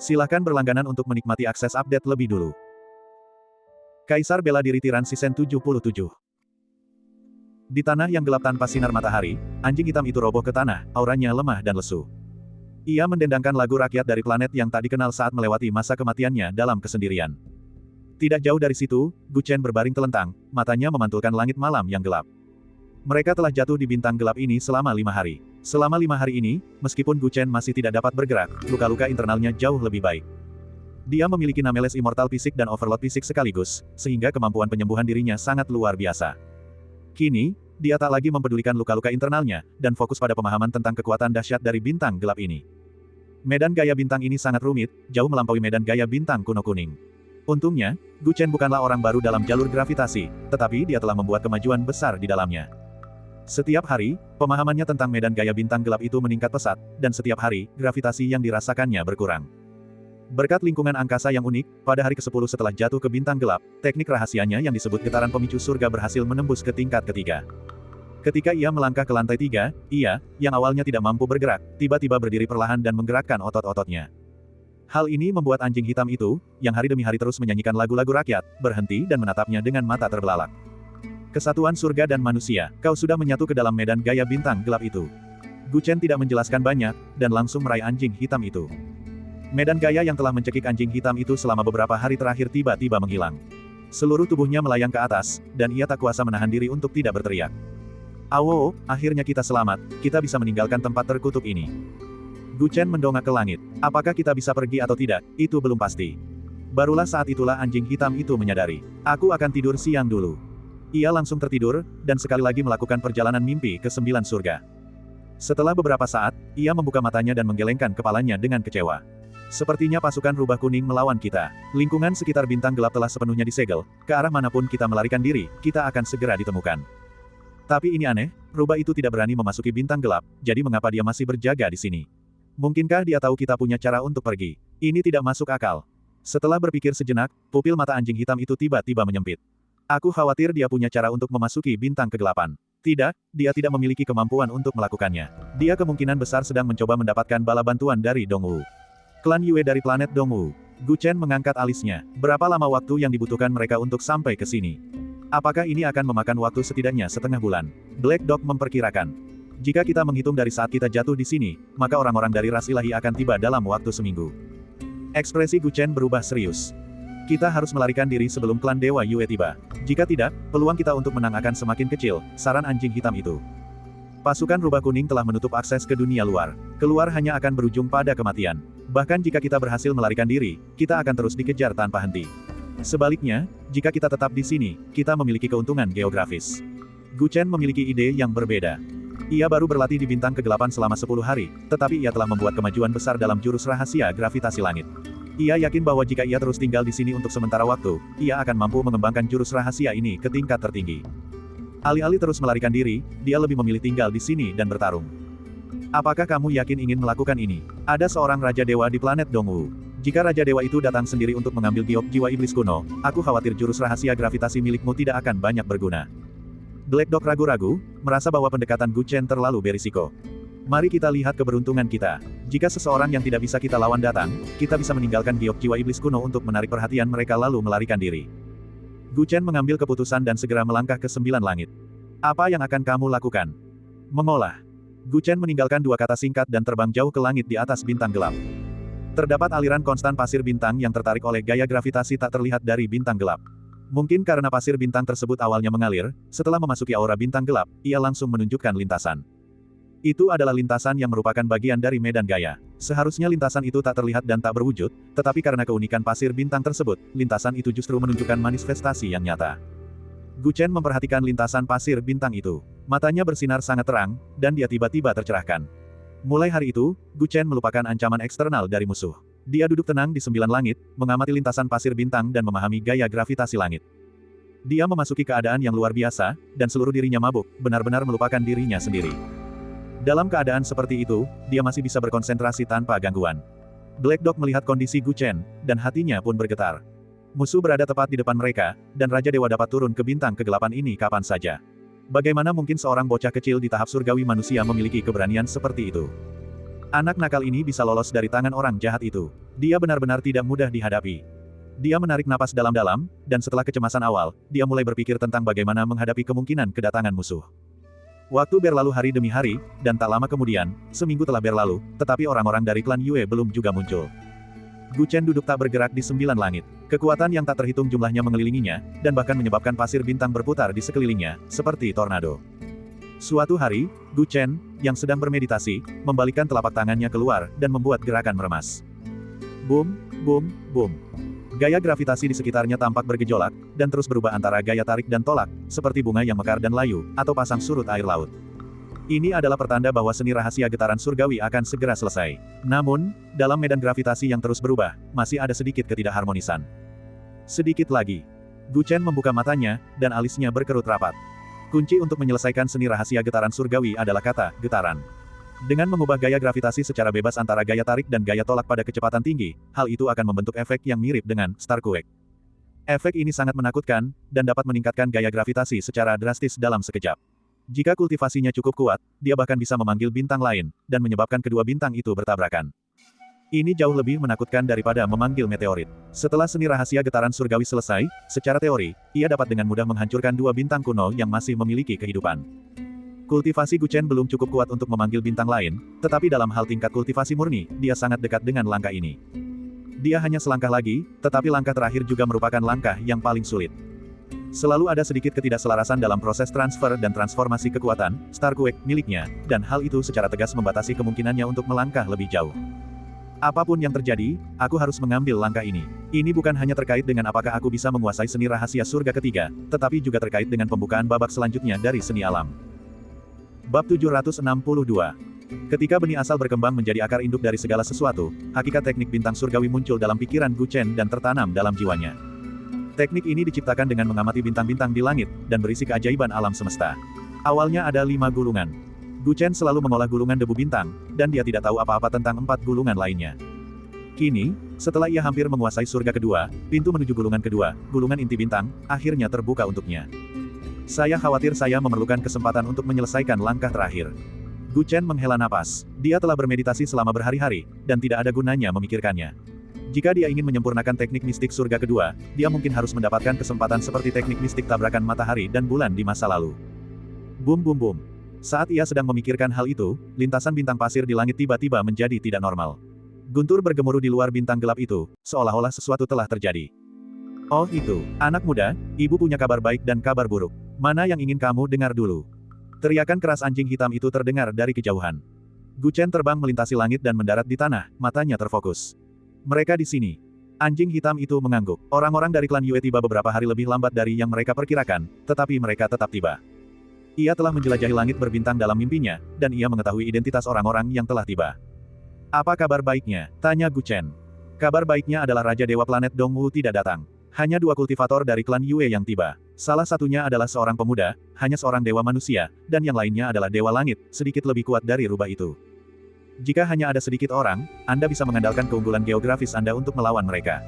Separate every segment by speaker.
Speaker 1: Silahkan berlangganan untuk menikmati akses update lebih dulu. Kaisar bela diri tiran Sisen 77. Di tanah yang gelap tanpa sinar matahari, anjing hitam itu roboh ke tanah, auranya lemah dan lesu. Ia mendendangkan lagu rakyat dari planet yang tak dikenal saat melewati masa kematiannya dalam kesendirian. Tidak jauh dari situ, Gu Chen berbaring telentang, matanya memantulkan langit malam yang gelap. Mereka telah jatuh di bintang gelap ini selama 5 hari. Selama 5 hari ini, meskipun Gu Chen masih tidak dapat bergerak, luka-luka internalnya jauh lebih baik. Dia memiliki Nameles Immortal Fisik dan Overload Fisik sekaligus, sehingga kemampuan penyembuhan dirinya sangat luar biasa. Kini, dia tak lagi mempedulikan luka-luka internalnya, dan fokus pada pemahaman tentang kekuatan dahsyat dari bintang gelap ini. Medan gaya bintang ini sangat rumit, jauh melampaui medan gaya bintang kuno kuning. Untungnya, Gu Chen bukanlah orang baru dalam jalur gravitasi, tetapi dia telah membuat kemajuan besar di dalamnya. Setiap hari, pemahamannya tentang medan gaya bintang gelap itu meningkat pesat, dan setiap hari, gravitasi yang dirasakannya berkurang. Berkat lingkungan angkasa yang unik, pada hari ke-10 setelah jatuh ke bintang gelap, teknik rahasianya yang disebut getaran pemicu surga berhasil menembus ke tingkat ketiga. Ketika ia melangkah ke lantai 3, ia, yang awalnya tidak mampu bergerak, tiba-tiba berdiri perlahan dan menggerakkan otot-ototnya. Hal ini membuat anjing hitam itu, yang hari demi hari terus menyanyikan lagu-lagu rakyat, berhenti dan menatapnya dengan mata terbelalak. Kesatuan surga dan manusia, kau sudah menyatu ke dalam medan gaya bintang gelap itu. Gu Chen tidak menjelaskan banyak, dan langsung meraih anjing hitam itu. Medan gaya yang telah mencekik anjing hitam itu selama beberapa hari terakhir tiba-tiba menghilang. Seluruh tubuhnya melayang ke atas, dan ia tak kuasa menahan diri untuk tidak berteriak. Awo, akhirnya kita selamat, kita bisa meninggalkan tempat terkutuk ini. Gu Chen mendongak ke langit. Apakah kita bisa pergi atau tidak, itu belum pasti. Barulah saat itulah anjing hitam itu menyadari. Aku akan tidur siang dulu. Ia langsung tertidur, dan sekali lagi melakukan perjalanan mimpi ke 9 surga. Setelah beberapa saat, ia membuka matanya dan menggelengkan kepalanya dengan kecewa. Sepertinya pasukan rubah kuning melawan kita. Lingkungan sekitar bintang gelap telah sepenuhnya disegel, ke arah manapun kita melarikan diri, kita akan segera ditemukan. Tapi ini aneh, rubah itu tidak berani memasuki bintang gelap, jadi mengapa dia masih berjaga di sini? Mungkinkah dia tahu kita punya cara untuk pergi? Ini tidak masuk akal. Setelah berpikir sejenak, pupil mata anjing hitam itu tiba-tiba menyempit. Aku khawatir dia punya cara untuk memasuki bintang kegelapan. Tidak, dia tidak memiliki kemampuan untuk melakukannya. Dia kemungkinan besar sedang mencoba mendapatkan bala bantuan dari Dongwu. Klan Yue dari planet Dongwu. Gu Chen mengangkat alisnya. Berapa lama waktu yang dibutuhkan mereka untuk sampai ke sini? Apakah ini akan memakan waktu setidaknya setengah bulan? Black Dog memperkirakan. Jika kita menghitung dari saat kita jatuh di sini, maka orang-orang dari ras ilahi akan tiba dalam waktu seminggu. Ekspresi Gu Chen berubah serius. Kita harus melarikan diri sebelum klan Dewa Yue tiba. Jika tidak, peluang kita untuk menang akan semakin kecil, saran anjing hitam itu. Pasukan rubah kuning telah menutup akses ke dunia luar. Keluar hanya akan berujung pada kematian. Bahkan jika kita berhasil melarikan diri, kita akan terus dikejar tanpa henti. Sebaliknya, jika kita tetap di sini, kita memiliki keuntungan geografis. Gu Chen memiliki ide yang berbeda. Ia baru berlatih di bintang kegelapan selama 10 hari, tetapi ia telah membuat kemajuan besar dalam jurus rahasia gravitasi langit. Ia yakin bahwa jika ia terus tinggal di sini untuk sementara waktu, ia akan mampu mengembangkan jurus rahasia ini ke tingkat tertinggi. Alih-alih terus melarikan diri, dia lebih memilih tinggal di sini dan bertarung. Apakah kamu yakin ingin melakukan ini? Ada seorang Raja Dewa di planet Dongwu. Jika Raja Dewa itu datang sendiri untuk mengambil giok jiwa iblis kuno, aku khawatir jurus rahasia gravitasi milikmu tidak akan banyak berguna. Black Dog ragu-ragu, merasa bahwa pendekatan Gu Chen terlalu berisiko. Mari kita lihat keberuntungan kita. Jika seseorang yang tidak bisa kita lawan datang, kita bisa meninggalkan giok jiwa iblis kuno untuk menarik perhatian mereka lalu melarikan diri. Gu Chen mengambil keputusan dan segera melangkah ke 9 langit. Apa yang akan kamu lakukan? Mengolah. Gu Chen meninggalkan 2 kata singkat dan terbang jauh ke langit di atas bintang gelap. Terdapat aliran konstan pasir bintang yang tertarik oleh gaya gravitasi tak terlihat dari bintang gelap. Mungkin karena pasir bintang tersebut awalnya mengalir, setelah memasuki aura bintang gelap, ia langsung menunjukkan lintasan. Itu adalah lintasan yang merupakan bagian dari medan gaya. Seharusnya lintasan itu tak terlihat dan tak berwujud, tetapi karena keunikan pasir bintang tersebut, lintasan itu justru menunjukkan manifestasi yang nyata. Gu Chen memperhatikan lintasan pasir bintang itu. Matanya bersinar sangat terang, dan dia tiba-tiba tercerahkan. Mulai hari itu, Gu Chen melupakan ancaman eksternal dari musuh. Dia duduk tenang di 9 langit, mengamati lintasan pasir bintang dan memahami gaya gravitasi langit. Dia memasuki keadaan yang luar biasa, dan seluruh dirinya mabuk, benar-benar melupakan dirinya sendiri. Dalam keadaan seperti itu, dia masih bisa berkonsentrasi tanpa gangguan. Black Dog melihat kondisi Gu Chen, dan hatinya pun bergetar. Musuh berada tepat di depan mereka, dan Raja Dewa dapat turun ke bintang kegelapan ini kapan saja. Bagaimana mungkin seorang bocah kecil di tahap surgawi manusia memiliki keberanian seperti itu? Anak nakal ini bisa lolos dari tangan orang jahat itu. Dia benar-benar tidak mudah dihadapi. Dia menarik napas dalam-dalam, dan setelah kecemasan awal, dia mulai berpikir tentang bagaimana menghadapi kemungkinan kedatangan musuh. Waktu berlalu hari demi hari, dan tak lama kemudian, seminggu telah berlalu, tetapi orang-orang dari klan Yue belum juga muncul. Gu Chen duduk tak bergerak di 9 langit. Kekuatan yang tak terhitung jumlahnya mengelilinginya, dan bahkan menyebabkan pasir bintang berputar di sekelilingnya, seperti tornado. Suatu hari, Gu Chen, yang sedang bermeditasi, membalikkan telapak tangannya keluar, dan membuat gerakan meremas. Boom, boom, boom. Gaya gravitasi di sekitarnya tampak bergejolak, dan terus berubah antara gaya tarik dan tolak, seperti bunga yang mekar dan layu, atau pasang surut air laut. Ini adalah pertanda bahwa seni rahasia getaran surgawi akan segera selesai. Namun, dalam medan gravitasi yang terus berubah, masih ada sedikit ketidakharmonisan. Sedikit lagi. Gu Chen membuka matanya, dan alisnya berkerut rapat. Kunci untuk menyelesaikan seni rahasia getaran surgawi adalah kata, getaran. Dengan mengubah gaya gravitasi secara bebas antara gaya tarik dan gaya tolak pada kecepatan tinggi, hal itu akan membentuk efek yang mirip dengan Starquake. Efek ini sangat menakutkan, dan dapat meningkatkan gaya gravitasi secara drastis dalam sekejap. Jika kultivasinya cukup kuat, dia bahkan bisa memanggil bintang lain, dan menyebabkan kedua bintang itu bertabrakan. Ini jauh lebih menakutkan daripada memanggil meteorit. Setelah seni rahasia getaran surgawi selesai, secara teori, ia dapat dengan mudah menghancurkan dua bintang kuno yang masih memiliki kehidupan. Kultivasi Gu Chen belum cukup kuat untuk memanggil bintang lain, tetapi dalam hal tingkat kultivasi murni, dia sangat dekat dengan langkah ini. Dia hanya selangkah lagi, tetapi langkah terakhir juga merupakan langkah yang paling sulit. Selalu ada sedikit ketidakselarasan dalam proses transfer dan transformasi kekuatan, Starquake, miliknya, dan hal itu secara tegas membatasi kemungkinannya untuk melangkah lebih jauh. Apapun yang terjadi, aku harus mengambil langkah ini. Ini bukan hanya terkait dengan apakah aku bisa menguasai seni rahasia surga ketiga, tetapi juga terkait dengan pembukaan babak selanjutnya dari seni alam. Bab 762. Ketika benih asal berkembang menjadi akar induk dari segala sesuatu, hakikat teknik bintang surgawi muncul dalam pikiran Gu Chen dan tertanam dalam jiwanya. Teknik ini diciptakan dengan mengamati bintang-bintang di langit, dan berisi keajaiban alam semesta. Awalnya ada 5 gulungan. Gu Chen selalu mengolah gulungan debu bintang, dan dia tidak tahu apa-apa tentang 4 gulungan lainnya. Kini, setelah ia hampir menguasai surga kedua, pintu menuju gulungan kedua, gulungan inti bintang, akhirnya terbuka untuknya. Saya khawatir saya memerlukan kesempatan untuk menyelesaikan langkah terakhir. Gu Chen menghela napas. Dia telah bermeditasi selama berhari-hari, dan tidak ada gunanya memikirkannya. Jika dia ingin menyempurnakan teknik mistik surga kedua, dia mungkin harus mendapatkan kesempatan seperti teknik mistik tabrakan matahari dan bulan di masa lalu. Boom boom boom. Saat ia sedang memikirkan hal itu, lintasan bintang pasir di langit tiba-tiba menjadi tidak normal. Guntur bergemuruh di luar bintang gelap itu, seolah-olah sesuatu telah terjadi. Oh itu, anak muda, ibu punya kabar baik dan kabar buruk. Mana yang ingin kamu dengar dulu? Teriakan keras anjing hitam itu terdengar dari kejauhan. Gu Chen terbang melintasi langit dan mendarat di tanah, matanya terfokus. Mereka di sini. Anjing hitam itu mengangguk. Orang-orang dari klan Yue tiba beberapa hari lebih lambat dari yang mereka perkirakan, tetapi mereka tetap tiba. Ia telah menjelajahi langit berbintang dalam mimpinya, dan ia mengetahui identitas orang-orang yang telah tiba. Apa kabar baiknya? Tanya Gu Chen. Kabar baiknya adalah Raja Dewa Planet Dongwu tidak datang. Hanya 2 kultivator dari klan Yue yang tiba. Salah satunya adalah seorang pemuda, hanya seorang dewa manusia, dan yang lainnya adalah dewa langit, sedikit lebih kuat dari rubah itu. Jika hanya ada sedikit orang, Anda bisa mengandalkan keunggulan geografis Anda untuk melawan mereka.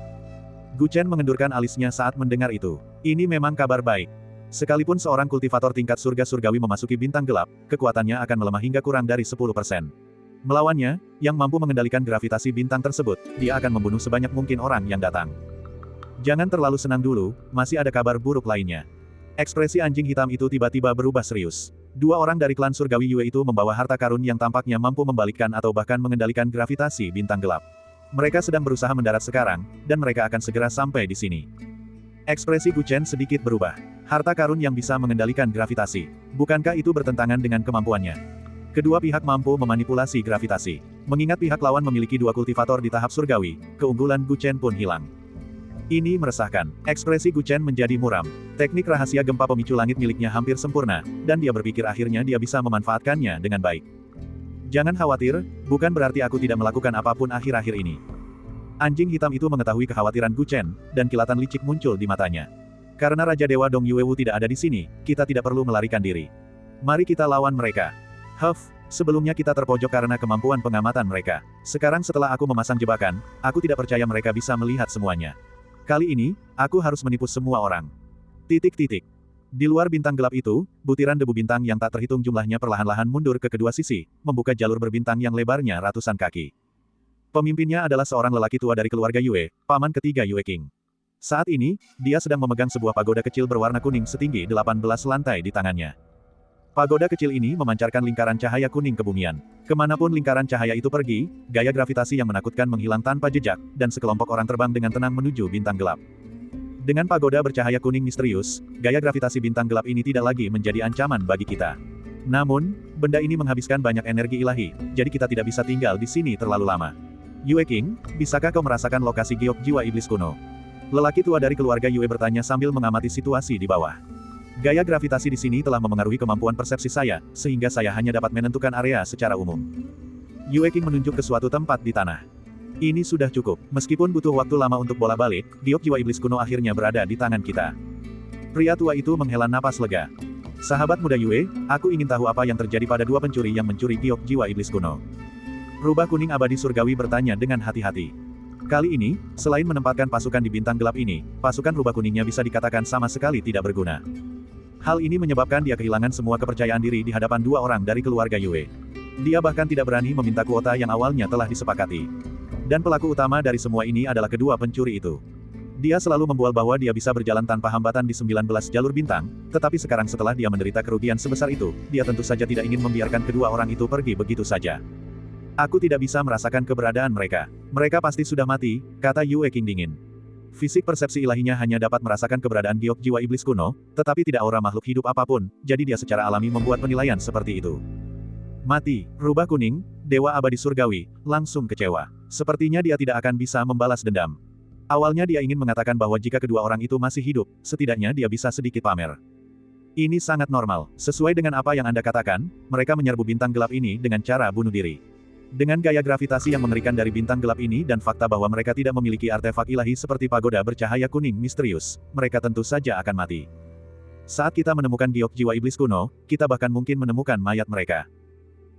Speaker 1: Gu Chen mengendurkan alisnya saat mendengar itu. Ini memang kabar baik. Sekalipun seorang kultivator tingkat surga surgawi memasuki bintang gelap, kekuatannya akan melemah hingga kurang dari 10%. Melawannya, yang mampu mengendalikan gravitasi bintang tersebut, dia akan membunuh sebanyak mungkin orang yang datang. Jangan terlalu senang dulu, masih ada kabar buruk lainnya. Ekspresi anjing hitam itu tiba-tiba berubah serius. 2 orang dari klan surgawi Yue itu membawa harta karun yang tampaknya mampu membalikkan atau bahkan mengendalikan gravitasi bintang gelap. Mereka sedang berusaha mendarat sekarang, dan mereka akan segera sampai di sini. Ekspresi Gu Chen sedikit berubah. Harta karun yang bisa mengendalikan gravitasi. Bukankah itu bertentangan dengan kemampuannya? Kedua pihak mampu memanipulasi gravitasi. Mengingat pihak lawan memiliki 2 kultivator di tahap surgawi, keunggulan Gu Chen pun hilang. Ini meresahkan. Ekspresi Gu Chen menjadi muram. Teknik rahasia gempa pemicu langit miliknya hampir sempurna, dan dia berpikir akhirnya dia bisa memanfaatkannya dengan baik. Jangan khawatir, bukan berarti aku tidak melakukan apapun akhir-akhir ini. Anjing hitam itu mengetahui kekhawatiran Gu Chen, dan kilatan licik muncul di matanya. Karena Raja Dewa Dong Yuewu tidak ada di sini, kita tidak perlu melarikan diri. Mari kita lawan mereka. Sebelumnya kita terpojok karena kemampuan pengamatan mereka. Sekarang setelah aku memasang jebakan, aku tidak percaya mereka bisa melihat semuanya. Kali ini, aku harus menipu semua orang. Di luar bintang gelap itu, butiran debu bintang yang tak terhitung jumlahnya perlahan-lahan mundur ke kedua sisi, membuka jalur berbintang yang lebarnya ratusan kaki. Pemimpinnya adalah seorang lelaki tua dari keluarga Yue, paman ketiga Yue King. Saat ini, dia sedang memegang sebuah pagoda kecil berwarna kuning setinggi 18 lantai di tangannya. Pagoda kecil ini memancarkan lingkaran cahaya kuning kebumian. Kemanapun lingkaran cahaya itu pergi, gaya gravitasi yang menakutkan menghilang tanpa jejak, dan sekelompok orang terbang dengan tenang menuju bintang gelap. Dengan pagoda bercahaya kuning misterius, gaya gravitasi bintang gelap ini tidak lagi menjadi ancaman bagi kita. Namun, benda ini menghabiskan banyak energi ilahi, jadi kita tidak bisa tinggal di sini terlalu lama. Yue King, bisakah kau merasakan lokasi giok jiwa iblis kuno? Lelaki tua dari keluarga Yue bertanya sambil mengamati situasi di bawah. Gaya gravitasi di sini telah memengaruhi kemampuan persepsi saya, sehingga saya hanya dapat menentukan area secara umum. Yue King menunjuk ke suatu tempat di tanah. Ini sudah cukup. Meskipun butuh waktu lama untuk bolak-balik, giok jiwa iblis kuno akhirnya berada di tangan kita. Pria tua itu menghela napas lega. Sahabat muda Yue, aku ingin tahu apa yang terjadi pada dua pencuri yang mencuri giok jiwa iblis kuno. Rubah kuning abadi surgawi bertanya dengan hati-hati. Kali ini, selain menempatkan pasukan di bintang gelap ini, pasukan rubah kuningnya bisa dikatakan sama sekali tidak berguna. Hal ini menyebabkan dia kehilangan semua kepercayaan diri di hadapan dua orang dari keluarga Yue. Dia bahkan tidak berani meminta kuota yang awalnya telah disepakati. Dan pelaku utama dari semua ini adalah kedua pencuri itu. Dia selalu membual bahwa dia bisa berjalan tanpa hambatan di 19 jalur bintang, tetapi sekarang setelah dia menderita kerugian sebesar itu, dia tentu saja tidak ingin membiarkan kedua orang itu pergi begitu saja. Aku tidak bisa merasakan keberadaan mereka. Mereka pasti sudah mati, kata Yue King dingin. Fisik persepsi ilahinya hanya dapat merasakan keberadaan giok jiwa iblis kuno, tetapi tidak aura makhluk hidup apapun, jadi dia secara alami membuat penilaian seperti itu. Mati, rubah kuning, dewa abadi surgawi, langsung kecewa. Sepertinya dia tidak akan bisa membalas dendam. Awalnya dia ingin mengatakan bahwa jika kedua orang itu masih hidup, setidaknya dia bisa sedikit pamer. Ini sangat normal. Sesuai dengan apa yang Anda katakan, mereka menyerbu bintang gelap ini dengan cara bunuh diri. Dengan gaya gravitasi yang mengerikan dari bintang gelap ini dan fakta bahwa mereka tidak memiliki artefak ilahi seperti pagoda bercahaya kuning misterius, mereka tentu saja akan mati. Saat kita menemukan giok jiwa iblis kuno, kita bahkan mungkin menemukan mayat mereka.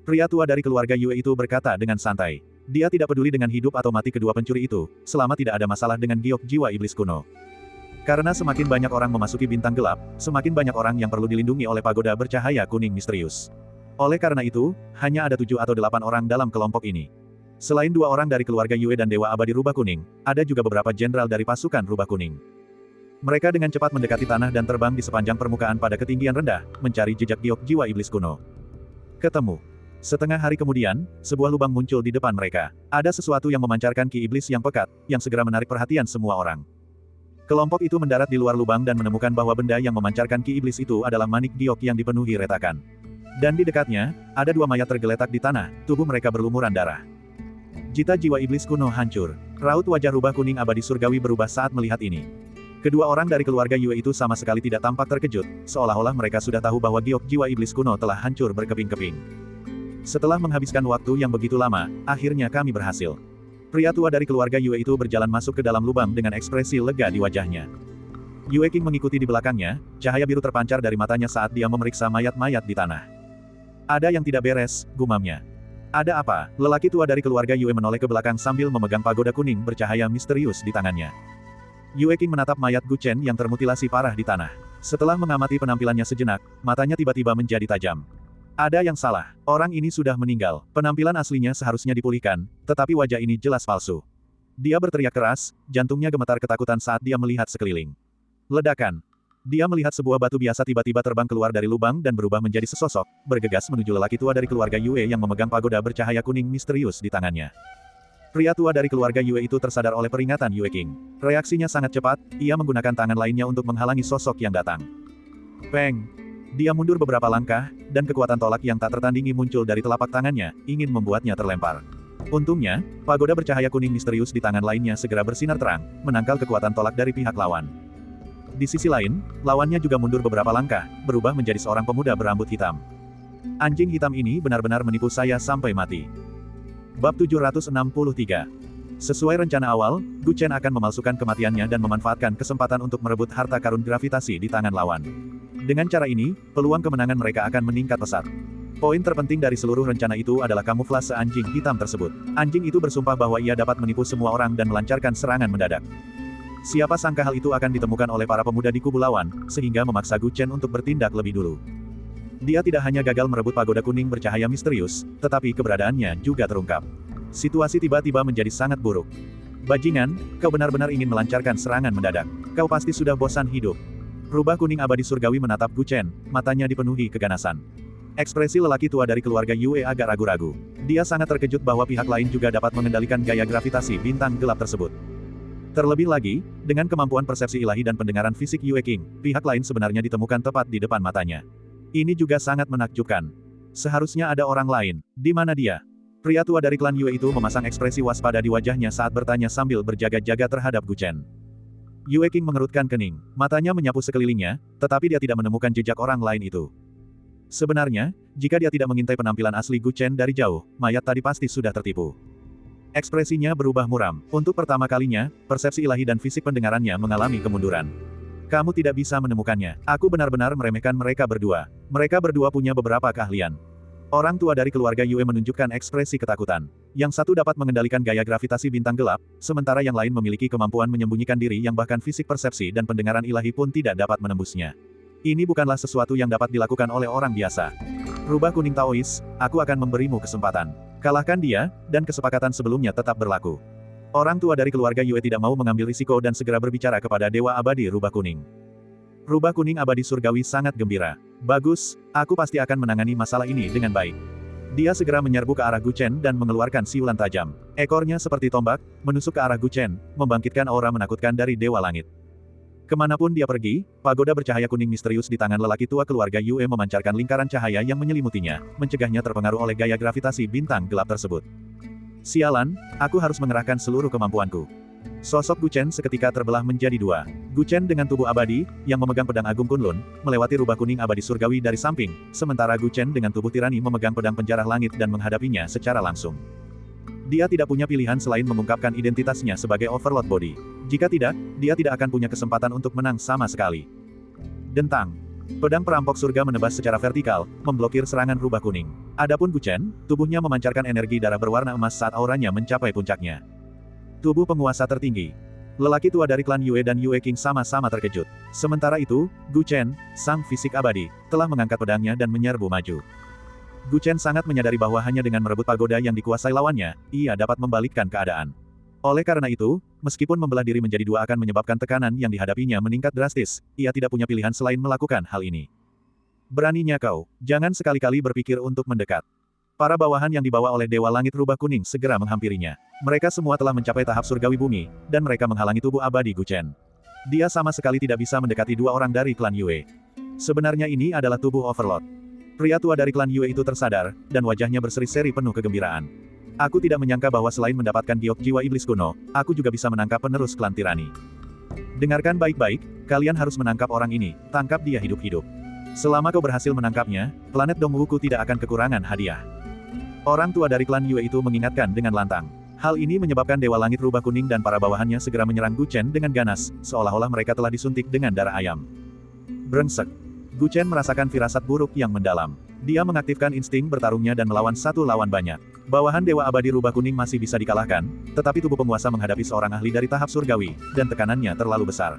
Speaker 1: Pria tua dari keluarga Yue itu berkata dengan santai. Dia tidak peduli dengan hidup atau mati kedua pencuri itu, selama tidak ada masalah dengan giok jiwa iblis kuno. Karena semakin banyak orang memasuki bintang gelap, semakin banyak orang yang perlu dilindungi oleh pagoda bercahaya kuning misterius. Oleh karena itu, hanya ada 7 atau 8 orang dalam kelompok ini. Selain 2 orang dari keluarga Yue dan Dewa Abadi Rubah Kuning, ada juga beberapa jenderal dari pasukan Rubah Kuning. Mereka dengan cepat mendekati tanah dan terbang di sepanjang permukaan pada ketinggian rendah, mencari jejak giok jiwa iblis kuno. Ketemu. Setengah hari kemudian, sebuah lubang muncul di depan mereka. Ada sesuatu yang memancarkan ki iblis yang pekat, yang segera menarik perhatian semua orang. Kelompok itu mendarat di luar lubang dan menemukan bahwa benda yang memancarkan ki iblis itu adalah manik giok yang dipenuhi retakan. Dan di dekatnya, ada 2 mayat tergeletak di tanah, tubuh mereka berlumuran darah. Jita jiwa iblis kuno hancur. Raut wajah rubah kuning abadi surgawi berubah saat melihat ini. Kedua orang dari keluarga Yue itu sama sekali tidak tampak terkejut, seolah-olah mereka sudah tahu bahwa giok jiwa iblis kuno telah hancur berkeping-keping. Setelah menghabiskan waktu yang begitu lama, akhirnya kami berhasil. Pria tua dari keluarga Yue itu berjalan masuk ke dalam lubang dengan ekspresi lega di wajahnya. Yue King mengikuti di belakangnya, cahaya biru terpancar dari matanya saat dia memeriksa mayat-mayat di tanah. Ada yang tidak beres, gumamnya. Ada apa? Lelaki tua dari keluarga Yue menoleh ke belakang sambil memegang pagoda kuning bercahaya misterius di tangannya. Yue King menatap mayat Gu Chen yang termutilasi parah di tanah. Setelah mengamati penampilannya sejenak, matanya tiba-tiba menjadi tajam. Ada yang salah. Orang ini sudah meninggal. Penampilan aslinya seharusnya dipulihkan, tetapi wajah ini jelas palsu. Dia berteriak keras, jantungnya gemetar ketakutan saat dia melihat sekeliling. Ledakan. Dia melihat sebuah batu biasa tiba-tiba terbang keluar dari lubang dan berubah menjadi sesosok, bergegas menuju lelaki tua dari keluarga Yue yang memegang pagoda bercahaya kuning misterius di tangannya. Pria tua dari keluarga Yue itu tersadar oleh peringatan Yue King. Reaksinya sangat cepat, ia menggunakan tangan lainnya untuk menghalangi sosok yang datang. Peng! Dia mundur beberapa langkah, dan kekuatan tolak yang tak tertandingi muncul dari telapak tangannya, ingin membuatnya terlempar. Untungnya, pagoda bercahaya kuning misterius di tangan lainnya segera bersinar terang, menangkal kekuatan tolak dari pihak lawan. Di sisi lain, lawannya juga mundur beberapa langkah, berubah menjadi seorang pemuda berambut hitam. Anjing hitam ini benar-benar menipu saya sampai mati. Bab 763. Sesuai rencana awal, Gu Chen akan memalsukan kematiannya dan memanfaatkan kesempatan untuk merebut harta karun gravitasi di tangan lawan. Dengan cara ini, peluang kemenangan mereka akan meningkat pesat. Poin terpenting dari seluruh rencana itu adalah kamuflase anjing hitam tersebut. Anjing itu bersumpah bahwa ia dapat menipu semua orang dan melancarkan serangan mendadak. Siapa sangka hal itu akan ditemukan oleh para pemuda di kubu lawan, sehingga memaksa Gu Chen untuk bertindak lebih dulu. Dia tidak hanya gagal merebut pagoda kuning bercahaya misterius, tetapi keberadaannya juga terungkap. Situasi tiba-tiba menjadi sangat buruk. Bajingan, kau benar-benar ingin melancarkan serangan mendadak. Kau pasti sudah bosan hidup. Rubah kuning abadi surgawi menatap Gu Chen, matanya dipenuhi keganasan. Ekspresi lelaki tua dari keluarga Yue agak ragu-ragu. Dia sangat terkejut bahwa pihak lain juga dapat mengendalikan gaya gravitasi bintang gelap tersebut. Terlebih lagi, dengan kemampuan persepsi ilahi dan pendengaran fisik Yue King, pihak lain sebenarnya ditemukan tepat di depan matanya. Ini juga sangat menakjubkan. Seharusnya ada orang lain. Di mana dia? Pria tua dari klan Yue itu memasang ekspresi waspada di wajahnya saat bertanya sambil berjaga-jaga terhadap Gu Chen. Yue King mengerutkan kening. Matanya menyapu sekelilingnya, tetapi dia tidak menemukan jejak orang lain itu. Sebenarnya, jika dia tidak mengintai penampilan asli Gu Chen dari jauh, mayat tadi pasti sudah tertipu. Ekspresinya berubah muram. Untuk pertama kalinya, persepsi ilahi dan fisik pendengarannya mengalami kemunduran. Kamu tidak bisa menemukannya. Aku benar-benar meremehkan mereka berdua. Mereka berdua punya beberapa keahlian. Orang tua dari keluarga Yue menunjukkan ekspresi ketakutan. Yang satu dapat mengendalikan gaya gravitasi bintang gelap, sementara yang lain memiliki kemampuan menyembunyikan diri yang bahkan fisik persepsi dan pendengaran ilahi pun tidak dapat menembusnya. Ini bukanlah sesuatu yang dapat dilakukan oleh orang biasa. Rubah kuning Taois, aku akan memberimu kesempatan. Kalahkan dia, dan kesepakatan sebelumnya tetap berlaku. Orang tua dari keluarga Yue tidak mau mengambil risiko dan segera berbicara kepada Dewa Abadi Rubah Kuning. Rubah kuning abadi surgawi sangat gembira. Bagus, aku pasti akan menangani masalah ini dengan baik. Dia segera menyerbu ke arah Gu Chen dan mengeluarkan siulan tajam. Ekornya seperti tombak, menusuk ke arah Gu Chen, membangkitkan aura menakutkan dari Dewa Langit. Kemanapun dia pergi, pagoda bercahaya kuning misterius di tangan lelaki tua keluarga Yue memancarkan lingkaran cahaya yang menyelimutinya, mencegahnya terpengaruh oleh gaya gravitasi bintang gelap tersebut. Sialan, aku harus mengerahkan seluruh kemampuanku. Sosok Gu Chen seketika terbelah menjadi dua. Gu Chen dengan tubuh abadi, yang memegang pedang agung Kunlun, melewati rubah kuning abadi surgawi dari samping, sementara Gu Chen dengan tubuh tirani memegang pedang penjara langit dan menghadapinya secara langsung. Dia tidak punya pilihan selain mengungkapkan identitasnya sebagai Overlord Body. Jika tidak, dia tidak akan punya kesempatan untuk menang sama sekali. Dentang. Pedang perampok surga menebas secara vertikal, memblokir serangan rubah kuning. Adapun Gu Chen, tubuhnya memancarkan energi darah berwarna emas saat auranya mencapai puncaknya. Tubuh penguasa tertinggi. Lelaki tua dari klan Yue dan Yue King sama-sama terkejut. Sementara itu, Gu Chen, sang fisik abadi, telah mengangkat pedangnya dan menyerbu maju. Gu Chen sangat menyadari bahwa hanya dengan merebut pagoda yang dikuasai lawannya, ia dapat membalikkan keadaan. Oleh karena itu, meskipun membelah diri menjadi dua akan menyebabkan tekanan yang dihadapinya meningkat drastis, ia tidak punya pilihan selain melakukan hal ini. Beraninya kau, jangan sekali-kali berpikir untuk mendekat. Para bawahan yang dibawa oleh Dewa Langit Rubah Kuning segera menghampirinya. Mereka semua telah mencapai tahap surgawi bumi, dan mereka menghalangi tubuh abadi Gu Chen. Dia sama sekali tidak bisa mendekati dua orang dari klan Yue. Sebenarnya ini adalah tubuh Overlord. Pria tua dari klan Yue itu tersadar, dan wajahnya berseri-seri penuh kegembiraan. Aku tidak menyangka bahwa selain mendapatkan giok jiwa iblis kuno, aku juga bisa menangkap penerus klan tirani. Dengarkan baik-baik, kalian harus menangkap orang ini, tangkap dia hidup-hidup. Selama kau berhasil menangkapnya, planet Dongwuku tidak akan kekurangan hadiah. Orang tua dari klan Yue itu mengingatkan dengan lantang. Hal ini menyebabkan Dewa Langit Rubah Kuning dan para bawahannya segera menyerang Gu Chen dengan ganas, seolah-olah mereka telah disuntik dengan darah ayam. Brengsek. Gu Chen merasakan firasat buruk yang mendalam. Dia mengaktifkan insting bertarungnya dan melawan satu lawan banyak. Bawahan Dewa Abadi Rubah Kuning masih bisa dikalahkan, tetapi tubuh penguasa menghadapi seorang ahli dari tahap surgawi, dan tekanannya terlalu besar.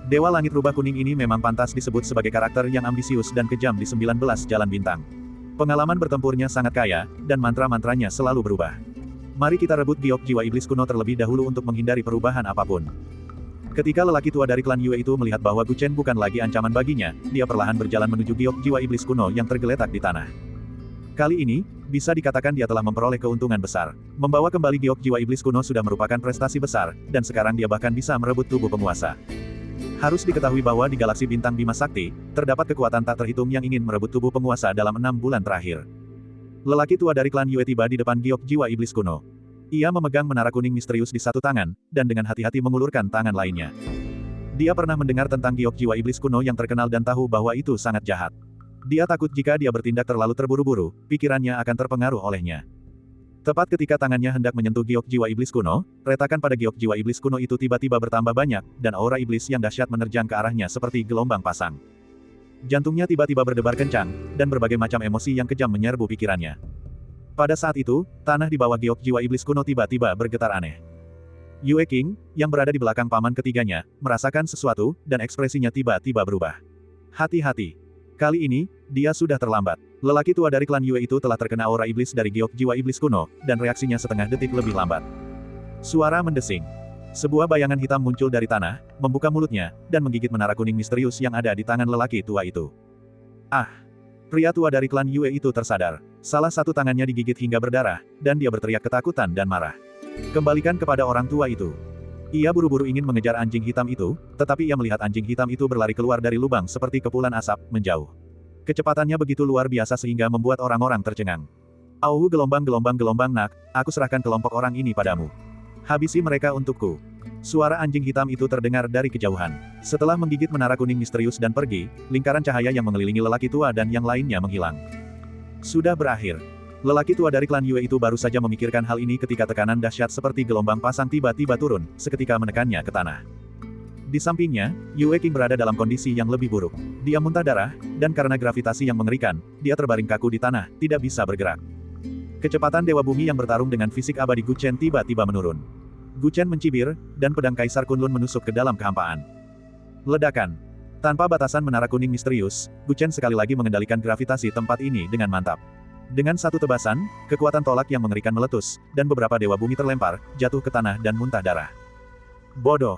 Speaker 1: Dewa Langit Rubah Kuning ini memang pantas disebut sebagai karakter yang ambisius dan kejam di 19 Jalan Bintang. Pengalaman bertempurnya sangat kaya, dan mantra-mantranya selalu berubah. Mari kita rebut giok jiwa iblis kuno terlebih dahulu untuk menghindari perubahan apapun. Ketika lelaki tua dari klan Yue itu melihat bahwa Gu Chen bukan lagi ancaman baginya, dia perlahan berjalan menuju giok jiwa iblis kuno yang tergeletak di tanah. Kali ini, bisa dikatakan dia telah memperoleh keuntungan besar. Membawa kembali giok jiwa iblis kuno sudah merupakan prestasi besar, dan sekarang dia bahkan bisa merebut tubuh penguasa. Harus diketahui bahwa di galaksi bintang Bima Sakti, terdapat kekuatan tak terhitung yang ingin merebut tubuh penguasa dalam 6 bulan terakhir. Lelaki tua dari klan Yue tiba di depan giok jiwa iblis kuno. Ia memegang menara kuning misterius di satu tangan, dan dengan hati-hati mengulurkan tangan lainnya. Dia pernah mendengar tentang giok jiwa iblis kuno yang terkenal dan tahu bahwa itu sangat jahat. Dia takut jika dia bertindak terlalu terburu-buru, pikirannya akan terpengaruh olehnya. Tepat ketika tangannya hendak menyentuh giok jiwa iblis kuno, retakan pada giok jiwa iblis kuno itu tiba-tiba bertambah banyak, dan aura iblis yang dahsyat menerjang ke arahnya seperti gelombang pasang. Jantungnya tiba-tiba berdebar kencang, dan berbagai macam emosi yang kejam menyerbu pikirannya. Pada saat itu, tanah di bawah giok jiwa iblis kuno tiba-tiba bergetar aneh. Yue King, yang berada di belakang paman ketiganya, merasakan sesuatu, dan ekspresinya tiba-tiba berubah. Hati-hati. Kali ini, dia sudah terlambat. Lelaki tua dari klan Yue itu telah terkena aura iblis dari giok jiwa iblis kuno, dan reaksinya setengah detik lebih lambat. Suara mendesing. Sebuah bayangan hitam muncul dari tanah, membuka mulutnya, dan menggigit menara kuning misterius yang ada di tangan lelaki tua itu. Ah! Pria tua dari klan Yue itu tersadar. Salah satu tangannya digigit hingga berdarah, dan dia berteriak ketakutan dan marah. Kembalikan kepada orang tua itu. Ia buru-buru ingin mengejar anjing hitam itu, tetapi ia melihat anjing hitam itu berlari keluar dari lubang seperti kepulan asap, menjauh. Kecepatannya begitu luar biasa sehingga membuat orang-orang tercengang. Auhu gelombang nak, aku serahkan kelompok orang ini padamu. Habisi mereka untukku. Suara anjing hitam itu terdengar dari kejauhan. Setelah menggigit menara kuning misterius dan pergi, lingkaran cahaya yang mengelilingi lelaki tua dan yang lainnya menghilang. Sudah berakhir. Lelaki tua dari klan Yue itu baru saja memikirkan hal ini ketika tekanan dahsyat seperti gelombang pasang tiba-tiba turun, seketika menekannya ke tanah. Di sampingnya, Yue King berada dalam kondisi yang lebih buruk. Dia muntah darah, dan karena gravitasi yang mengerikan, dia terbaring kaku di tanah, tidak bisa bergerak. Kecepatan Dewa Bumi yang bertarung dengan fisik abadi Gu Chen tiba-tiba menurun. Gu Chen mencibir, dan pedang Kaisar Kunlun menusuk ke dalam kehampaan. Ledakan. Tanpa batasan menara kuning misterius, Gu Chen sekali lagi mengendalikan gravitasi tempat ini dengan mantap. Dengan satu tebasan, kekuatan tolak yang mengerikan meletus, dan beberapa dewa bumi terlempar, jatuh ke tanah dan muntah darah. Bodoh.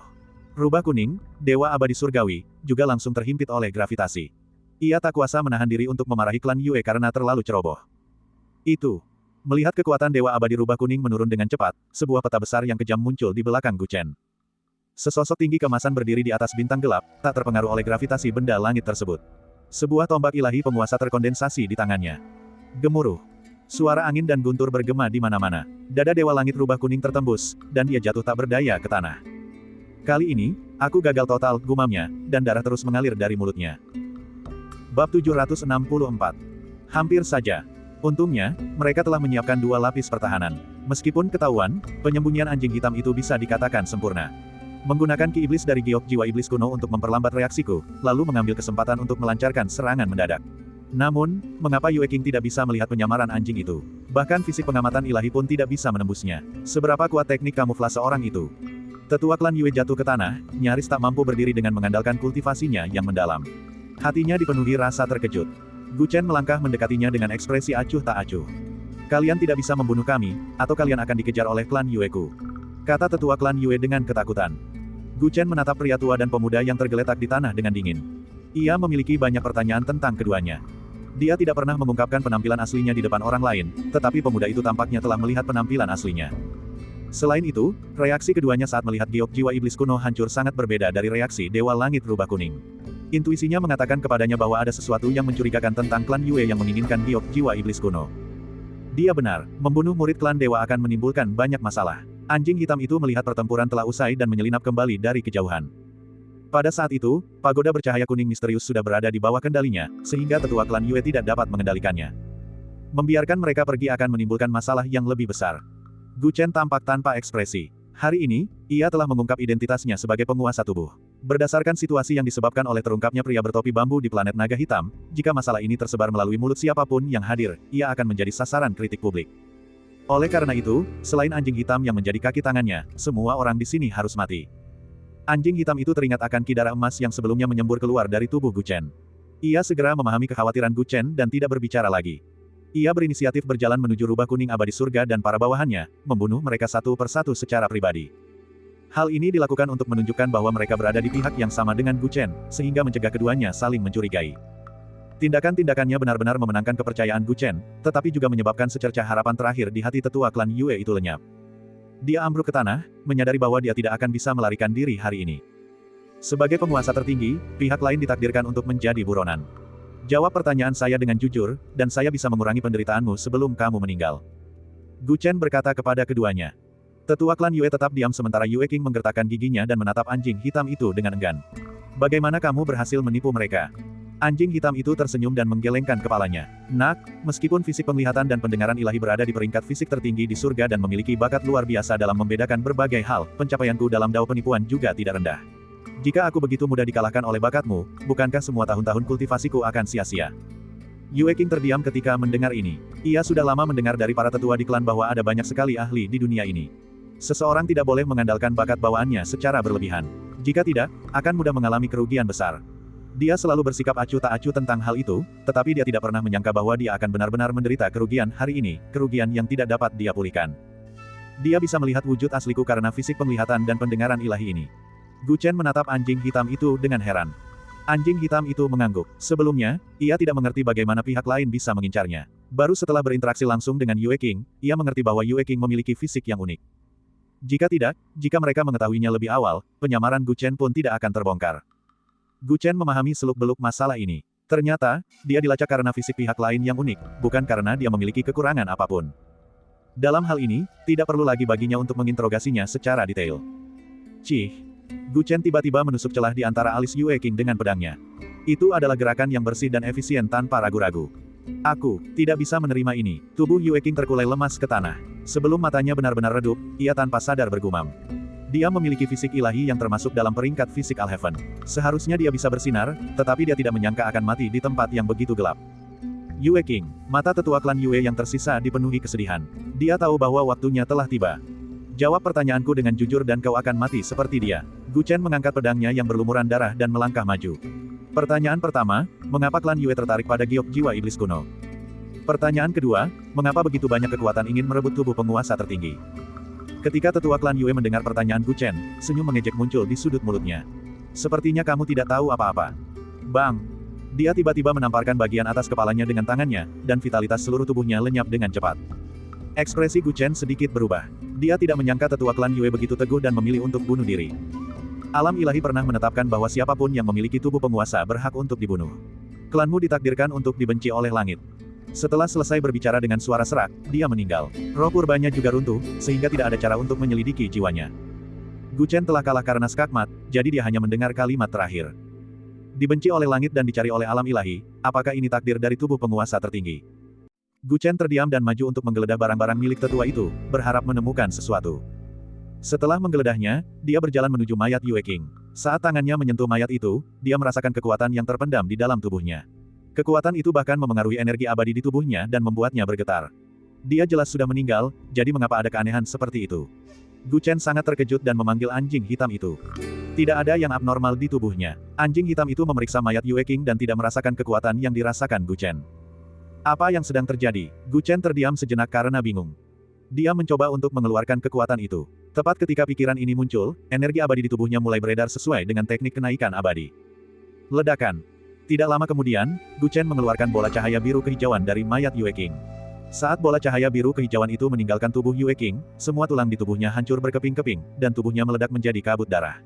Speaker 1: Rubah kuning, dewa abadi surgawi, juga langsung terhimpit oleh gravitasi. Ia tak kuasa menahan diri untuk memarahi klan Yue karena terlalu ceroboh. Itu. Melihat kekuatan dewa abadi rubah kuning menurun dengan cepat, sebuah peta besar yang kejam muncul di belakang Gu Chen. Sesosok tinggi kemasan berdiri di atas bintang gelap, tak terpengaruh oleh gravitasi benda langit tersebut. Sebuah tombak ilahi penguasa terkondensasi di tangannya. Gemuruh. Suara angin dan guntur bergema di mana-mana. Dada Dewa Langit rubah kuning tertembus, dan dia jatuh tak berdaya ke tanah. Kali ini, aku gagal total, gumamnya, dan darah terus mengalir dari mulutnya. Bab 764. Hampir saja. Untungnya, mereka telah menyiapkan 2 lapis pertahanan. Meskipun ketahuan, penyembunyian anjing hitam itu bisa dikatakan sempurna. Menggunakan ki iblis dari giok jiwa iblis kuno untuk memperlambat reaksiku, lalu mengambil kesempatan untuk melancarkan serangan mendadak. Namun, mengapa Yue King tidak bisa melihat penyamaran anjing itu? Bahkan fisik pengamatan ilahi pun tidak bisa menembusnya. Seberapa kuat teknik kamuflase orang itu? Tetua klan Yue jatuh ke tanah, nyaris tak mampu berdiri dengan mengandalkan kultivasinya yang mendalam. Hatinya dipenuhi rasa terkejut. Gu Chen melangkah mendekatinya dengan ekspresi acuh tak acuh. Kalian tidak bisa membunuh kami, atau kalian akan dikejar oleh klan Yue-ku. Kata tetua klan Yue dengan ketakutan. Gu Chen menatap pria tua dan pemuda yang tergeletak di tanah dengan dingin. Ia memiliki banyak pertanyaan tentang keduanya. Dia tidak pernah mengungkapkan penampilan aslinya di depan orang lain, tetapi pemuda itu tampaknya telah melihat penampilan aslinya. Selain itu, reaksi keduanya saat melihat giok jiwa iblis kuno hancur sangat berbeda dari reaksi Dewa Langit rubah kuning. Intuisinya mengatakan kepadanya bahwa ada sesuatu yang mencurigakan tentang klan Yue yang menginginkan giok jiwa iblis kuno. Dia benar, membunuh murid klan dewa akan menimbulkan banyak masalah. Anjing hitam itu melihat pertempuran telah usai dan menyelinap kembali dari kejauhan. Pada saat itu, pagoda bercahaya kuning misterius sudah berada di bawah kendalinya, sehingga tetua klan Yue tidak dapat mengendalikannya. Membiarkan mereka pergi akan menimbulkan masalah yang lebih besar. Gu Chen tampak tanpa ekspresi. Hari ini, ia telah mengungkap identitasnya sebagai penguasa tubuh. Berdasarkan situasi yang disebabkan oleh terungkapnya pria bertopi bambu di planet naga hitam, jika masalah ini tersebar melalui mulut siapapun yang hadir, ia akan menjadi sasaran kritik publik. Oleh karena itu, selain anjing hitam yang menjadi kaki tangannya, semua orang di sini harus mati. Anjing hitam itu teringat akan ki darah emas yang sebelumnya menyembur keluar dari tubuh Gu Chen. Ia segera memahami kekhawatiran Gu Chen dan tidak berbicara lagi. Ia berinisiatif berjalan menuju rubah kuning abadi surga dan para bawahannya, membunuh mereka satu persatu secara pribadi. Hal ini dilakukan untuk menunjukkan bahwa mereka berada di pihak yang sama dengan Gu Chen, sehingga mencegah keduanya saling mencurigai. Tindakan-tindakannya benar-benar memenangkan kepercayaan Gu Chen, tetapi juga menyebabkan secercah harapan terakhir di hati tetua klan Yue itu lenyap. Dia ambruk ke tanah, menyadari bahwa dia tidak akan bisa melarikan diri hari ini. Sebagai penguasa tertinggi, pihak lain ditakdirkan untuk menjadi buronan. Jawab pertanyaan saya dengan jujur, dan saya bisa mengurangi penderitaanmu sebelum kamu meninggal. Gu Chen berkata kepada keduanya. Tetua klan Yue tetap diam sementara Yue King menggertakkan giginya dan menatap anjing hitam itu dengan enggan. Bagaimana kamu berhasil menipu mereka? Anjing hitam itu tersenyum dan menggelengkan kepalanya. Nak, meskipun fisik penglihatan dan pendengaran ilahi berada di peringkat fisik tertinggi di surga dan memiliki bakat luar biasa dalam membedakan berbagai hal, pencapaianku dalam dao penipuan juga tidak rendah. Jika aku begitu mudah dikalahkan oleh bakatmu, bukankah semua tahun-tahun kultivasiku akan sia-sia? Yue King terdiam ketika mendengar ini. Ia sudah lama mendengar dari para tetua di klan bahwa ada banyak sekali ahli di dunia ini. Seseorang tidak boleh mengandalkan bakat bawaannya secara berlebihan. Jika tidak, akan mudah mengalami kerugian besar. Dia selalu bersikap acuh tak acuh tentang hal itu, tetapi dia tidak pernah menyangka bahwa dia akan benar-benar menderita kerugian hari ini, kerugian yang tidak dapat dia pulihkan. Dia bisa melihat wujud asliku karena fisik penglihatan dan pendengaran ilahi ini. Gu Chen menatap anjing hitam itu dengan heran. Anjing hitam itu mengangguk. Sebelumnya, ia tidak mengerti bagaimana pihak lain bisa mengincarnya. Baru setelah berinteraksi langsung dengan Yue Qing, ia mengerti bahwa Yue Qing memiliki fisik yang unik. Jika tidak, jika mereka mengetahuinya lebih awal, penyamaran Gu Chen pun tidak akan terbongkar. Gu Chen memahami seluk-beluk masalah ini. Ternyata, dia dilacak karena fisik pihak lain yang unik, bukan karena dia memiliki kekurangan apapun. Dalam hal ini, tidak perlu lagi baginya untuk menginterogasinya secara detail. Cih. Gu Chen tiba-tiba menusuk celah di antara alis Yue Qing dengan pedangnya. Itu adalah gerakan yang bersih dan efisien tanpa ragu-ragu. Aku tidak bisa menerima ini. Tubuh Yue Qing terkulai lemas ke tanah. Sebelum matanya benar-benar redup, ia tanpa sadar bergumam. Dia memiliki fisik ilahi yang termasuk dalam peringkat fisik Al-Heaven. Seharusnya dia bisa bersinar, tetapi dia tidak menyangka akan mati di tempat yang begitu gelap. Yue Qing, mata tetua klan Yue yang tersisa dipenuhi kesedihan. Dia tahu bahwa waktunya telah tiba. Jawab pertanyaanku dengan jujur dan kau akan mati seperti dia. Gu Chen mengangkat pedangnya yang berlumuran darah dan melangkah maju. Pertanyaan pertama, mengapa klan Yue tertarik pada giok jiwa iblis kuno? Pertanyaan kedua, mengapa begitu banyak kekuatan ingin merebut tubuh penguasa tertinggi? Ketika tetua klan Yue mendengar pertanyaan Gu Chen, senyum mengejek muncul di sudut mulutnya. Sepertinya kamu tidak tahu apa-apa. Bang! Dia tiba-tiba menamparkan bagian atas kepalanya dengan tangannya, dan vitalitas seluruh tubuhnya lenyap dengan cepat. Ekspresi Gu Chen sedikit berubah. Dia tidak menyangka tetua klan Yue begitu teguh dan memilih untuk bunuh diri. Alam ilahi pernah menetapkan bahwa siapapun yang memiliki tubuh penguasa berhak untuk dibunuh. Klanmu ditakdirkan untuk dibenci oleh langit. Setelah selesai berbicara dengan suara serak, dia meninggal. Roh purbanya juga runtuh, sehingga tidak ada cara untuk menyelidiki jiwanya. Gu Chen telah kalah karena skakmat, jadi dia hanya mendengar kalimat terakhir. Dibenci oleh langit dan dicari oleh alam ilahi, apakah ini takdir dari tubuh penguasa tertinggi? Gu Chen terdiam dan maju untuk menggeledah barang-barang milik tetua itu, berharap menemukan sesuatu. Setelah menggeledahnya, dia berjalan menuju mayat Yue Qing. Saat tangannya menyentuh mayat itu, dia merasakan kekuatan yang terpendam di dalam tubuhnya. Kekuatan itu bahkan memengaruhi energi abadi di tubuhnya dan membuatnya bergetar. Dia jelas sudah meninggal, jadi mengapa ada keanehan seperti itu? Gu Chen sangat terkejut dan memanggil anjing hitam itu. Tidak ada yang abnormal di tubuhnya. Anjing hitam itu memeriksa mayat Yue Qing dan tidak merasakan kekuatan yang dirasakan Gu Chen. Apa yang sedang terjadi? Gu Chen terdiam sejenak karena bingung. Dia mencoba untuk mengeluarkan kekuatan itu. Tepat ketika pikiran ini muncul, energi abadi di tubuhnya mulai beredar sesuai dengan teknik kenaikan abadi. Ledakan. Tidak lama kemudian, Gu Chen mengeluarkan bola cahaya biru kehijauan dari mayat Yue Qing. Saat bola cahaya biru kehijauan itu meninggalkan tubuh Yue Qing, semua tulang di tubuhnya hancur berkeping-keping, dan tubuhnya meledak menjadi kabut darah.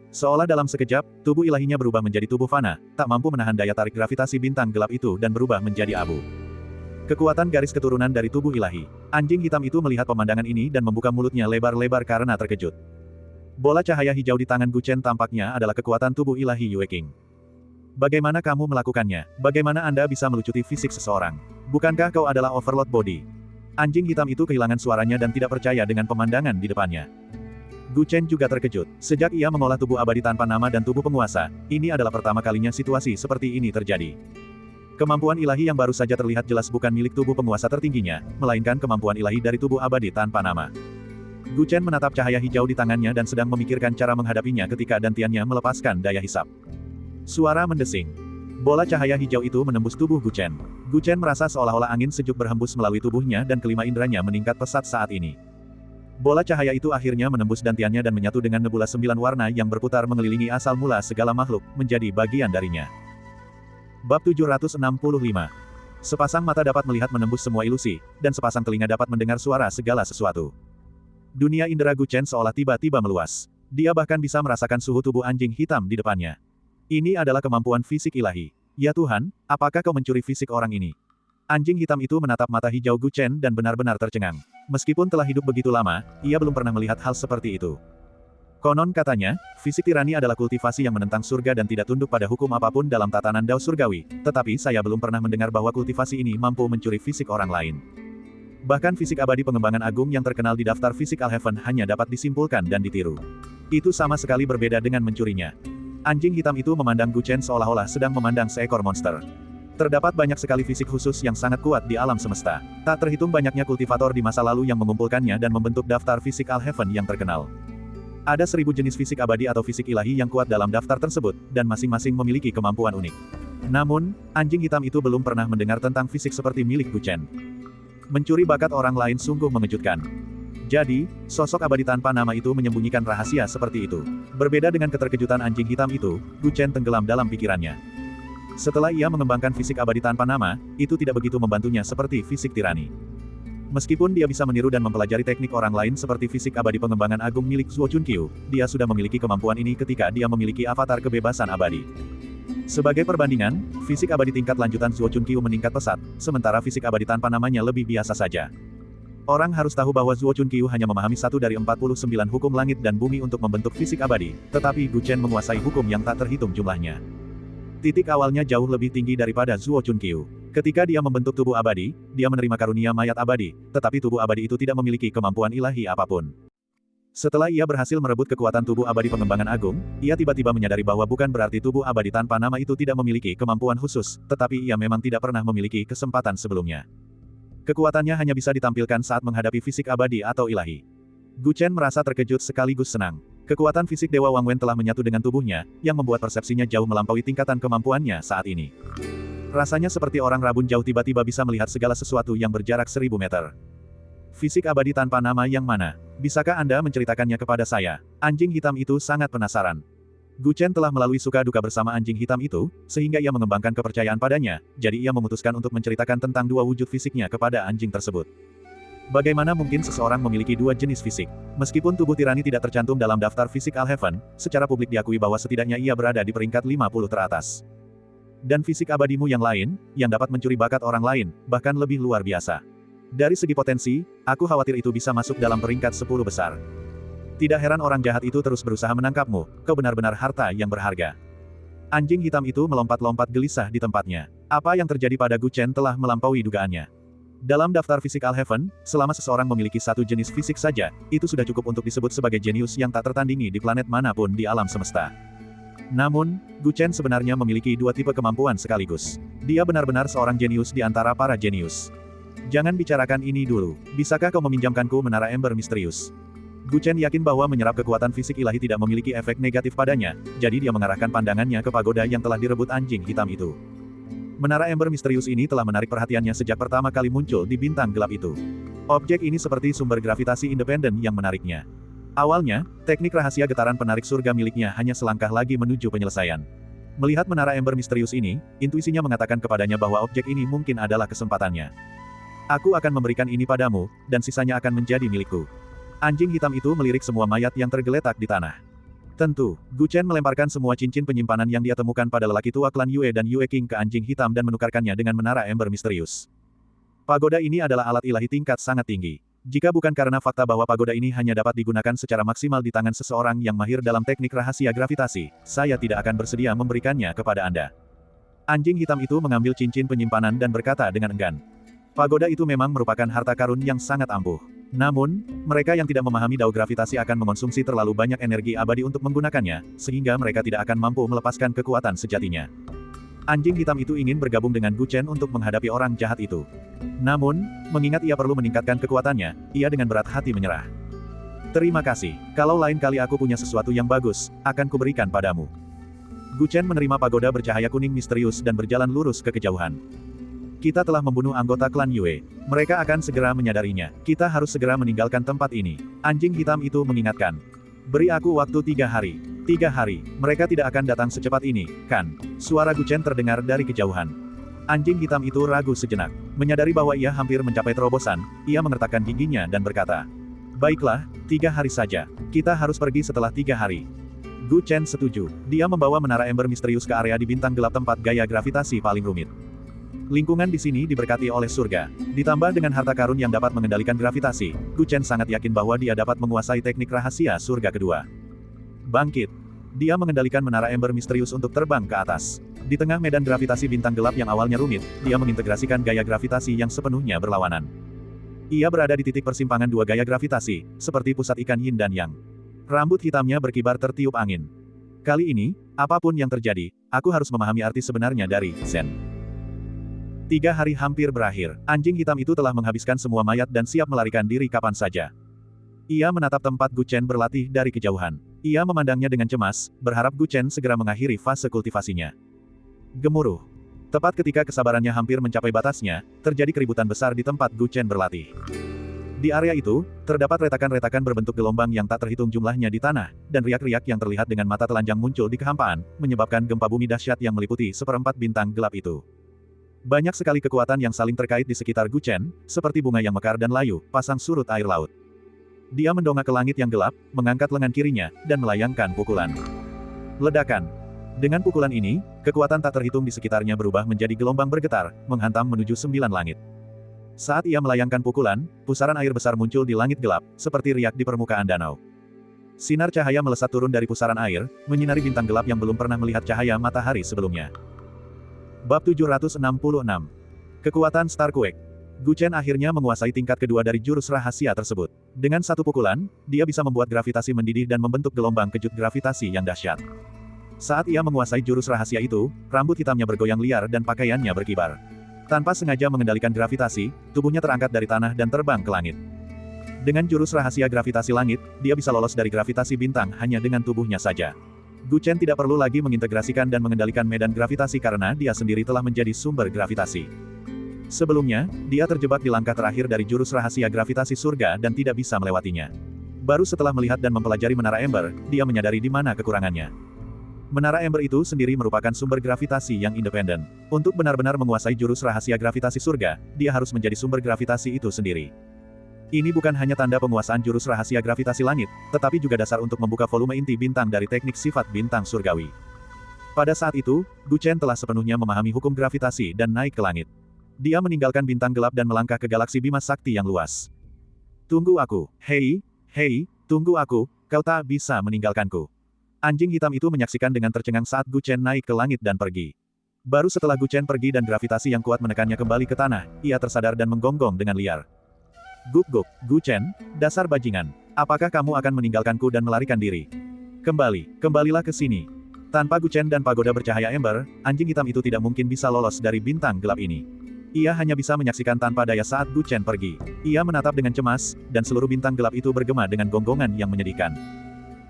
Speaker 1: Seolah dalam sekejap, tubuh ilahinya berubah menjadi tubuh fana, tak mampu menahan daya tarik gravitasi bintang gelap itu dan berubah menjadi abu. Kekuatan garis keturunan dari tubuh ilahi. Anjing hitam itu melihat pemandangan ini dan membuka mulutnya lebar-lebar karena terkejut. Bola cahaya hijau di tangan Gu Chen tampaknya adalah kekuatan tubuh ilahi Yue Qing. Bagaimana kamu melakukannya? Bagaimana Anda bisa melucuti fisik seseorang? Bukankah kau adalah Overlord Body? Anjing hitam itu kehilangan suaranya dan tidak percaya dengan pemandangan di depannya. Gu Chen juga terkejut. Sejak ia mengolah tubuh abadi tanpa nama dan tubuh penguasa, ini adalah pertama kalinya situasi seperti ini terjadi. Kemampuan ilahi yang baru saja terlihat jelas bukan milik tubuh penguasa tertingginya, melainkan kemampuan ilahi dari tubuh abadi tanpa nama. Gu Chen menatap cahaya hijau di tangannya dan sedang memikirkan cara menghadapinya ketika dantiannya melepaskan daya hisap. Suara mendesing. Bola cahaya hijau itu menembus tubuh Gu Chen. Gu Chen merasa seolah-olah angin sejuk berhembus melalui tubuhnya dan kelima inderanya meningkat pesat saat ini. Bola cahaya itu akhirnya menembus dantiannya dan menyatu dengan nebula 9 warna yang berputar mengelilingi asal mula segala makhluk, menjadi bagian darinya. Bab 765. Sepasang mata dapat melihat menembus semua ilusi, dan sepasang telinga dapat mendengar suara segala sesuatu. Dunia indera Gu Chen seolah tiba-tiba meluas. Dia bahkan bisa merasakan suhu tubuh anjing hitam di depannya. Ini adalah kemampuan fisik ilahi. Ya Tuhan, apakah kau mencuri fisik orang ini? Anjing hitam itu menatap mata hijau Gu Chen dan benar-benar tercengang. Meskipun telah hidup begitu lama, ia belum pernah melihat hal seperti itu. Konon katanya, fisik tirani adalah kultivasi yang menentang surga dan tidak tunduk pada hukum apapun dalam tatanan Dao surgawi, tetapi saya belum pernah mendengar bahwa kultivasi ini mampu mencuri fisik orang lain. Bahkan fisik abadi pengembangan agung yang terkenal di daftar fisik Al-Heaven hanya dapat disimpulkan dan ditiru. Itu sama sekali berbeda dengan mencurinya. Anjing hitam itu memandang Gu Chen seolah-olah sedang memandang seekor monster. Terdapat banyak sekali fisik khusus yang sangat kuat di alam semesta. Tak terhitung banyaknya kultivator di masa lalu yang mengumpulkannya dan membentuk daftar fisik Al-Heaven yang terkenal. Ada 1000 jenis fisik abadi atau fisik ilahi yang kuat dalam daftar tersebut, dan masing-masing memiliki kemampuan unik. Namun, anjing hitam itu belum pernah mendengar tentang fisik seperti milik Gu Chen. Mencuri bakat orang lain sungguh mengejutkan. Jadi, sosok abadi tanpa nama itu menyembunyikan rahasia seperti itu. Berbeda dengan keterkejutan anjing hitam itu, Gu Chen tenggelam dalam pikirannya. Setelah ia mengembangkan fisik abadi tanpa nama, itu tidak begitu membantunya seperti fisik tirani. Meskipun dia bisa meniru dan mempelajari teknik orang lain seperti fisik abadi pengembangan agung milik Zuo Chunqiu, dia sudah memiliki kemampuan ini ketika dia memiliki avatar kebebasan abadi. Sebagai perbandingan, fisik abadi tingkat lanjutan Zuo Chunqiu meningkat pesat, sementara fisik abadi tanpa namanya lebih biasa saja. Orang harus tahu bahwa Zuo Chunqiu hanya memahami 1 dari 49 hukum langit dan bumi untuk membentuk fisik abadi, tetapi Gu Chen menguasai hukum yang tak terhitung jumlahnya. Titik awalnya jauh lebih tinggi daripada Zuo Chunqiu. Ketika dia membentuk tubuh abadi, dia menerima karunia mayat abadi, tetapi tubuh abadi itu tidak memiliki kemampuan ilahi apapun. Setelah ia berhasil merebut kekuatan tubuh abadi pengembangan agung, ia tiba-tiba menyadari bahwa bukan berarti tubuh abadi tanpa nama itu tidak memiliki kemampuan khusus, tetapi ia memang tidak pernah memiliki kesempatan sebelumnya. Kekuatannya hanya bisa ditampilkan saat menghadapi fisik abadi atau ilahi. Gu Chen merasa terkejut sekaligus senang. Kekuatan fisik Dewa Wang Wen telah menyatu dengan tubuhnya, yang membuat persepsinya jauh melampaui tingkatan kemampuannya saat ini. Rasanya seperti orang rabun jauh tiba-tiba bisa melihat segala sesuatu yang berjarak 1000 meter. Fisik abadi tanpa nama yang mana? Bisakah Anda menceritakannya kepada saya? Anjing hitam itu sangat penasaran. Gu Chen telah melalui suka duka bersama anjing hitam itu, sehingga ia mengembangkan kepercayaan padanya, jadi ia memutuskan untuk menceritakan tentang dua wujud fisiknya kepada anjing tersebut. Bagaimana mungkin seseorang memiliki dua jenis fisik? Meskipun tubuh tirani tidak tercantum dalam daftar fisik Al-Heaven, secara publik diakui bahwa setidaknya ia berada di peringkat 50 teratas. Dan fisik abadimu yang lain, yang dapat mencuri bakat orang lain, bahkan lebih luar biasa. Dari segi potensi, aku khawatir itu bisa masuk dalam peringkat 10 besar. Tidak heran orang jahat itu terus berusaha menangkapmu, kau benar-benar harta yang berharga. Anjing hitam itu melompat-lompat gelisah di tempatnya. Apa yang terjadi pada Gu Chen telah melampaui dugaannya. Dalam daftar fisik Al-Heaven, selama seseorang memiliki satu jenis fisik saja, itu sudah cukup untuk disebut sebagai jenius yang tak tertandingi di planet manapun di alam semesta. Namun, Gu Chen sebenarnya memiliki dua tipe kemampuan sekaligus. Dia benar-benar seorang jenius di antara para jenius. Jangan bicarakan ini dulu. Bisakah kau meminjamkanku menara ember misterius? Gu Chen yakin bahwa menyerap kekuatan fisik ilahi tidak memiliki efek negatif padanya, jadi dia mengarahkan pandangannya ke pagoda yang telah direbut anjing hitam itu. Menara ember misterius ini telah menarik perhatiannya sejak pertama kali muncul di bintang gelap itu. Objek ini seperti sumber gravitasi independen yang menariknya. Awalnya, teknik rahasia getaran penarik surga miliknya hanya selangkah lagi menuju penyelesaian. Melihat menara ember misterius ini, intuisinya mengatakan kepadanya bahwa objek ini mungkin adalah kesempatannya. Aku akan memberikan ini padamu, dan sisanya akan menjadi milikku. Anjing hitam itu melirik semua mayat yang tergeletak di tanah. Tentu, Gu Chen melemparkan semua cincin penyimpanan yang dia temukan pada lelaki tua klan Yue dan Yue King ke anjing hitam dan menukarkannya dengan menara ember misterius. Pagoda ini adalah alat ilahi tingkat sangat tinggi. Jika bukan karena fakta bahwa pagoda ini hanya dapat digunakan secara maksimal di tangan seseorang yang mahir dalam teknik rahasia gravitasi, saya tidak akan bersedia memberikannya kepada Anda. Anjing hitam itu mengambil cincin penyimpanan dan berkata dengan enggan. Pagoda itu memang merupakan harta karun yang sangat ampuh. Namun, mereka yang tidak memahami dao gravitasi akan mengonsumsi terlalu banyak energi abadi untuk menggunakannya, sehingga mereka tidak akan mampu melepaskan kekuatan sejatinya. Anjing hitam itu ingin bergabung dengan Gu Chen untuk menghadapi orang jahat itu. Namun, mengingat ia perlu meningkatkan kekuatannya, ia dengan berat hati menyerah. Terima kasih, kalau lain kali aku punya sesuatu yang bagus, akan kuberikan padamu. Gu Chen menerima pagoda bercahaya kuning misterius dan berjalan lurus ke kejauhan. Kita telah membunuh anggota klan Yue. Mereka akan segera menyadarinya. Kita harus segera meninggalkan tempat ini. Anjing hitam itu mengingatkan. Beri aku waktu 3 hari. 3 hari. Mereka tidak akan datang secepat ini, kan? Suara Gu Chen terdengar dari kejauhan. Anjing hitam itu ragu sejenak. Menyadari bahwa ia hampir mencapai terobosan, ia mengertakkan giginya dan berkata. Baiklah, 3 hari saja. Kita harus pergi setelah 3 hari. Gu Chen setuju. Dia membawa menara ember misterius ke area di bintang gelap tempat gaya gravitasi paling rumit. Lingkungan di sini diberkati oleh surga. Ditambah dengan harta karun yang dapat mengendalikan gravitasi, Gu Chen sangat yakin bahwa dia dapat menguasai teknik rahasia surga kedua. Bangkit. Dia mengendalikan menara ember misterius untuk terbang ke atas. Di tengah medan gravitasi bintang gelap yang awalnya rumit, dia mengintegrasikan gaya gravitasi yang sepenuhnya berlawanan. Ia berada di titik persimpangan dua gaya gravitasi, seperti pusat ikan yin dan yang. Rambut hitamnya berkibar tertiup angin. Kali ini, apapun yang terjadi, aku harus memahami arti sebenarnya dari Zen. 3 hari hampir berakhir. Anjing hitam itu telah menghabiskan semua mayat dan siap melarikan diri kapan saja. Ia menatap tempat Gu Chen berlatih dari kejauhan. Ia memandangnya dengan cemas, berharap Gu Chen segera mengakhiri fase kultivasinya. Gemuruh. Tepat ketika kesabarannya hampir mencapai batasnya, terjadi keributan besar di tempat Gu Chen berlatih. Di area itu, terdapat retakan-retakan berbentuk gelombang yang tak terhitung jumlahnya di tanah, dan riak-riak yang terlihat dengan mata telanjang muncul di kehampaan, menyebabkan gempa bumi dahsyat yang meliputi seperempat bintang gelap itu. Banyak sekali kekuatan yang saling terkait di sekitar Gu Chen, seperti bunga yang mekar dan layu, pasang surut air laut. Dia mendongak ke langit yang gelap, mengangkat lengan kirinya, dan melayangkan pukulan. Ledakan. Dengan pukulan ini, kekuatan tak terhitung di sekitarnya berubah menjadi gelombang bergetar, menghantam menuju 9 langit. Saat ia melayangkan pukulan, pusaran air besar muncul di langit gelap, seperti riak di permukaan danau. Sinar cahaya melesat turun dari pusaran air, menyinari bintang gelap yang belum pernah melihat cahaya matahari sebelumnya. Bab 766. Kekuatan Starquake. Gu Chen akhirnya menguasai tingkat kedua dari jurus rahasia tersebut. Dengan satu pukulan, dia bisa membuat gravitasi mendidih dan membentuk gelombang kejut gravitasi yang dahsyat. Saat ia menguasai jurus rahasia itu, rambut hitamnya bergoyang liar dan pakaiannya berkibar. Tanpa sengaja mengendalikan gravitasi, tubuhnya terangkat dari tanah dan terbang ke langit. Dengan jurus rahasia gravitasi langit, dia bisa lolos dari gravitasi bintang hanya dengan tubuhnya saja. Gu Chen tidak perlu lagi mengintegrasikan dan mengendalikan medan gravitasi karena dia sendiri telah menjadi sumber gravitasi. Sebelumnya, dia terjebak di langkah terakhir dari jurus rahasia gravitasi surga dan tidak bisa melewatinya. Baru setelah melihat dan mempelajari Menara Ember, dia menyadari di mana kekurangannya. Menara Ember itu sendiri merupakan sumber gravitasi yang independen. Untuk benar-benar menguasai jurus rahasia gravitasi surga, dia harus menjadi sumber gravitasi itu sendiri. Ini bukan hanya tanda penguasaan jurus rahasia gravitasi langit, tetapi juga dasar untuk membuka volume inti bintang dari teknik sifat bintang surgawi. Pada saat itu, Gu Chen telah sepenuhnya memahami hukum gravitasi dan naik ke langit. Dia meninggalkan bintang gelap dan melangkah ke galaksi Bima Sakti yang luas. Tunggu aku, hei, tunggu aku, kau tak bisa meninggalkanku. Anjing hitam itu menyaksikan dengan tercengang saat Gu Chen naik ke langit dan pergi. Baru setelah Gu Chen pergi dan gravitasi yang kuat menekannya kembali ke tanah, ia tersadar dan menggonggong dengan liar. Guk-guk, Gu Chen, dasar bajingan. Apakah kamu akan meninggalkanku dan melarikan diri? Kembalilah ke sini. Tanpa Gu Chen dan pagoda bercahaya ember, anjing hitam itu tidak mungkin bisa lolos dari bintang gelap ini. Ia hanya bisa menyaksikan tanpa daya saat Gu Chen pergi. Ia menatap dengan cemas, dan seluruh bintang gelap itu bergema dengan gonggongan yang menyedihkan.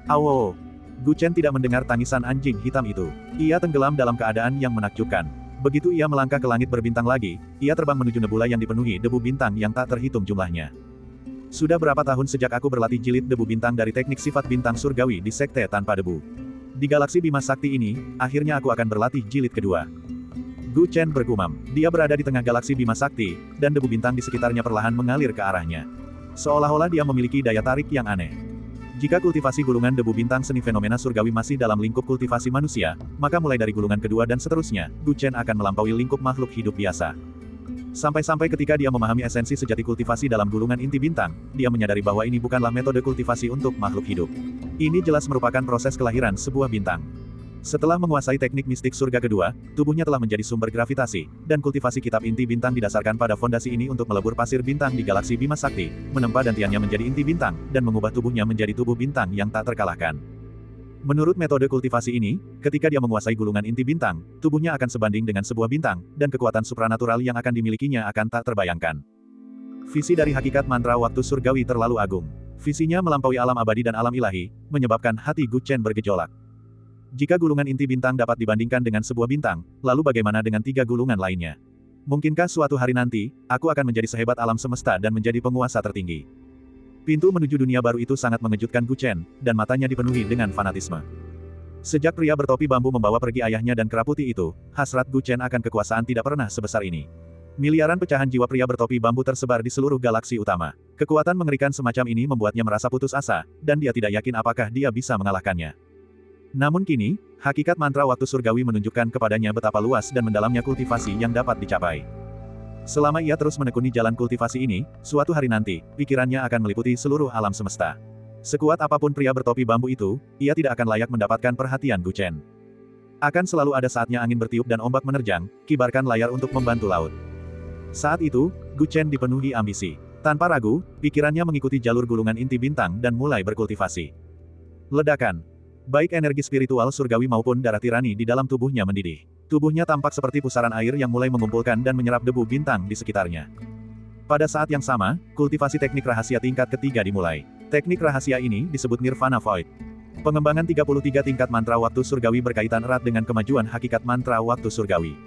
Speaker 1: Awo! Gu Chen tidak mendengar tangisan anjing hitam itu. Ia tenggelam dalam keadaan yang menakjubkan. Begitu ia melangkah ke langit berbintang lagi, ia terbang menuju nebula yang dipenuhi debu bintang yang tak terhitung jumlahnya. Sudah berapa tahun sejak aku berlatih jilid debu bintang dari teknik sifat bintang surgawi di sekte tanpa debu. Di galaksi Bima Sakti ini, akhirnya aku akan berlatih jilid kedua. Gu Chen bergumam. Dia berada di tengah galaksi Bima Sakti, dan debu bintang di sekitarnya perlahan mengalir ke arahnya. Seolah-olah dia memiliki daya tarik yang aneh. Jika kultivasi gulungan debu bintang seni fenomena surgawi masih dalam lingkup kultivasi manusia, maka mulai dari gulungan kedua dan seterusnya, Gu Chen akan melampaui lingkup makhluk hidup biasa. Sampai-sampai ketika dia memahami esensi sejati kultivasi dalam gulungan inti bintang, dia menyadari bahwa ini bukanlah metode kultivasi untuk makhluk hidup. Ini jelas merupakan proses kelahiran sebuah bintang. Setelah menguasai teknik mistik surga kedua, tubuhnya telah menjadi sumber gravitasi, dan kultivasi kitab inti bintang didasarkan pada fondasi ini untuk melebur pasir bintang di galaksi Bima Sakti, menempa dantiannya menjadi inti bintang, dan mengubah tubuhnya menjadi tubuh bintang yang tak terkalahkan. Menurut metode kultivasi ini, ketika dia menguasai gulungan inti bintang, tubuhnya akan sebanding dengan sebuah bintang, dan kekuatan supranatural yang akan dimilikinya akan tak terbayangkan. Visi dari hakikat mantra waktu surgawi terlalu agung. Visinya melampaui alam abadi dan alam ilahi, menyebabkan hati Gu Chen bergejolak. Jika gulungan inti bintang dapat dibandingkan dengan sebuah bintang, lalu bagaimana dengan 3 gulungan lainnya? Mungkinkah suatu hari nanti, aku akan menjadi sehebat alam semesta dan menjadi penguasa tertinggi? Pintu menuju dunia baru itu sangat mengejutkan Gu Chen, dan matanya dipenuhi dengan fanatisme. Sejak pria bertopi bambu membawa pergi ayahnya dan kera putih itu, hasrat Gu Chen akan kekuasaan tidak pernah sebesar ini. Miliaran pecahan jiwa pria bertopi bambu tersebar di seluruh galaksi utama. Kekuatan mengerikan semacam ini membuatnya merasa putus asa, dan dia tidak yakin apakah dia bisa mengalahkannya. Namun kini, hakikat mantra waktu surgawi menunjukkan kepadanya betapa luas dan mendalamnya kultivasi yang dapat dicapai. Selama ia terus menekuni jalan kultivasi ini, suatu hari nanti, pikirannya akan meliputi seluruh alam semesta. Sekuat apapun pria bertopi bambu itu, ia tidak akan layak mendapatkan perhatian Gu Chen. Akan selalu ada saatnya angin bertiup dan ombak menerjang, kibarkan layar untuk membantu laut. Saat itu, Gu Chen dipenuhi ambisi. Tanpa ragu, pikirannya mengikuti jalur gulungan inti bintang dan mulai berkultivasi. Ledakan. Baik energi spiritual surgawi maupun darah tirani di dalam tubuhnya mendidih. Tubuhnya tampak seperti pusaran air yang mulai mengumpulkan dan menyerap debu bintang di sekitarnya. Pada saat yang sama, kultivasi teknik rahasia tingkat ketiga dimulai. Teknik rahasia ini disebut Nirvana Void. Pengembangan 33 tingkat mantra waktu surgawi berkaitan erat dengan kemajuan hakikat mantra waktu surgawi.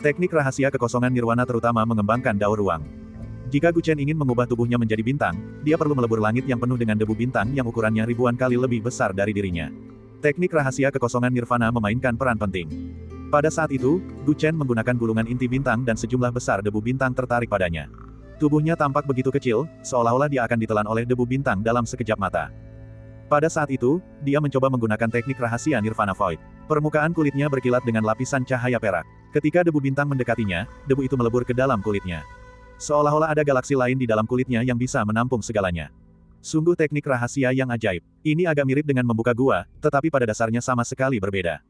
Speaker 1: Teknik rahasia kekosongan nirwana terutama mengembangkan daur ruang. Jika Guchen ingin mengubah tubuhnya menjadi bintang, dia perlu melebur langit yang penuh dengan debu bintang yang ukurannya ribuan kali lebih besar dari dirinya. Teknik rahasia kekosongan nirvana memainkan peran penting. Pada saat itu, Guchen menggunakan gulungan inti bintang dan sejumlah besar debu bintang tertarik padanya. Tubuhnya tampak begitu kecil, seolah-olah dia akan ditelan oleh debu bintang dalam sekejap mata. Pada saat itu, dia mencoba menggunakan teknik rahasia Nirvana Void. Permukaan kulitnya berkilat dengan lapisan cahaya perak. Ketika debu bintang mendekatinya, debu itu melebur ke dalam kulitnya. Seolah-olah ada galaksi lain di dalam kulitnya yang bisa menampung segalanya. Sungguh teknik rahasia yang ajaib. Ini agak mirip dengan membuka gua, tetapi pada dasarnya sama sekali berbeda.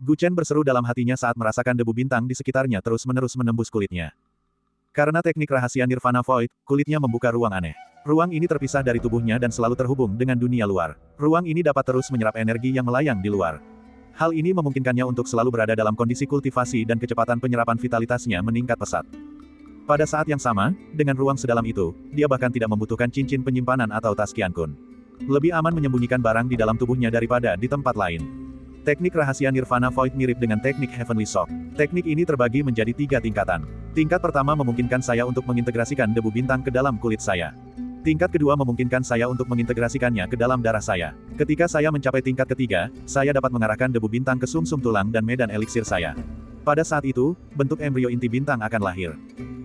Speaker 1: Guchen berseru dalam hatinya saat merasakan debu bintang di sekitarnya terus-menerus menembus kulitnya. Karena teknik rahasia Nirvana Void, kulitnya membuka ruang aneh. Ruang ini terpisah dari tubuhnya dan selalu terhubung dengan dunia luar. Ruang ini dapat terus menyerap energi yang melayang di luar. Hal ini memungkinkannya untuk selalu berada dalam kondisi kultivasi dan kecepatan penyerapan vitalitasnya meningkat pesat. Pada saat yang sama, dengan ruang sedalam itu, dia bahkan tidak membutuhkan cincin penyimpanan atau tas Qiankun. Lebih aman menyembunyikan barang di dalam tubuhnya daripada di tempat lain. Teknik rahasia Nirvana Void mirip dengan teknik Heavenly Shock. Teknik ini terbagi menjadi 3 tingkatan. Tingkat pertama memungkinkan saya untuk mengintegrasikan debu bintang ke dalam kulit saya. Tingkat kedua memungkinkan saya untuk mengintegrasikannya ke dalam darah saya. Ketika saya mencapai tingkat ketiga, saya dapat mengarahkan debu bintang ke sumsum tulang dan medan eliksir saya. Pada saat itu, bentuk embrio inti bintang akan lahir.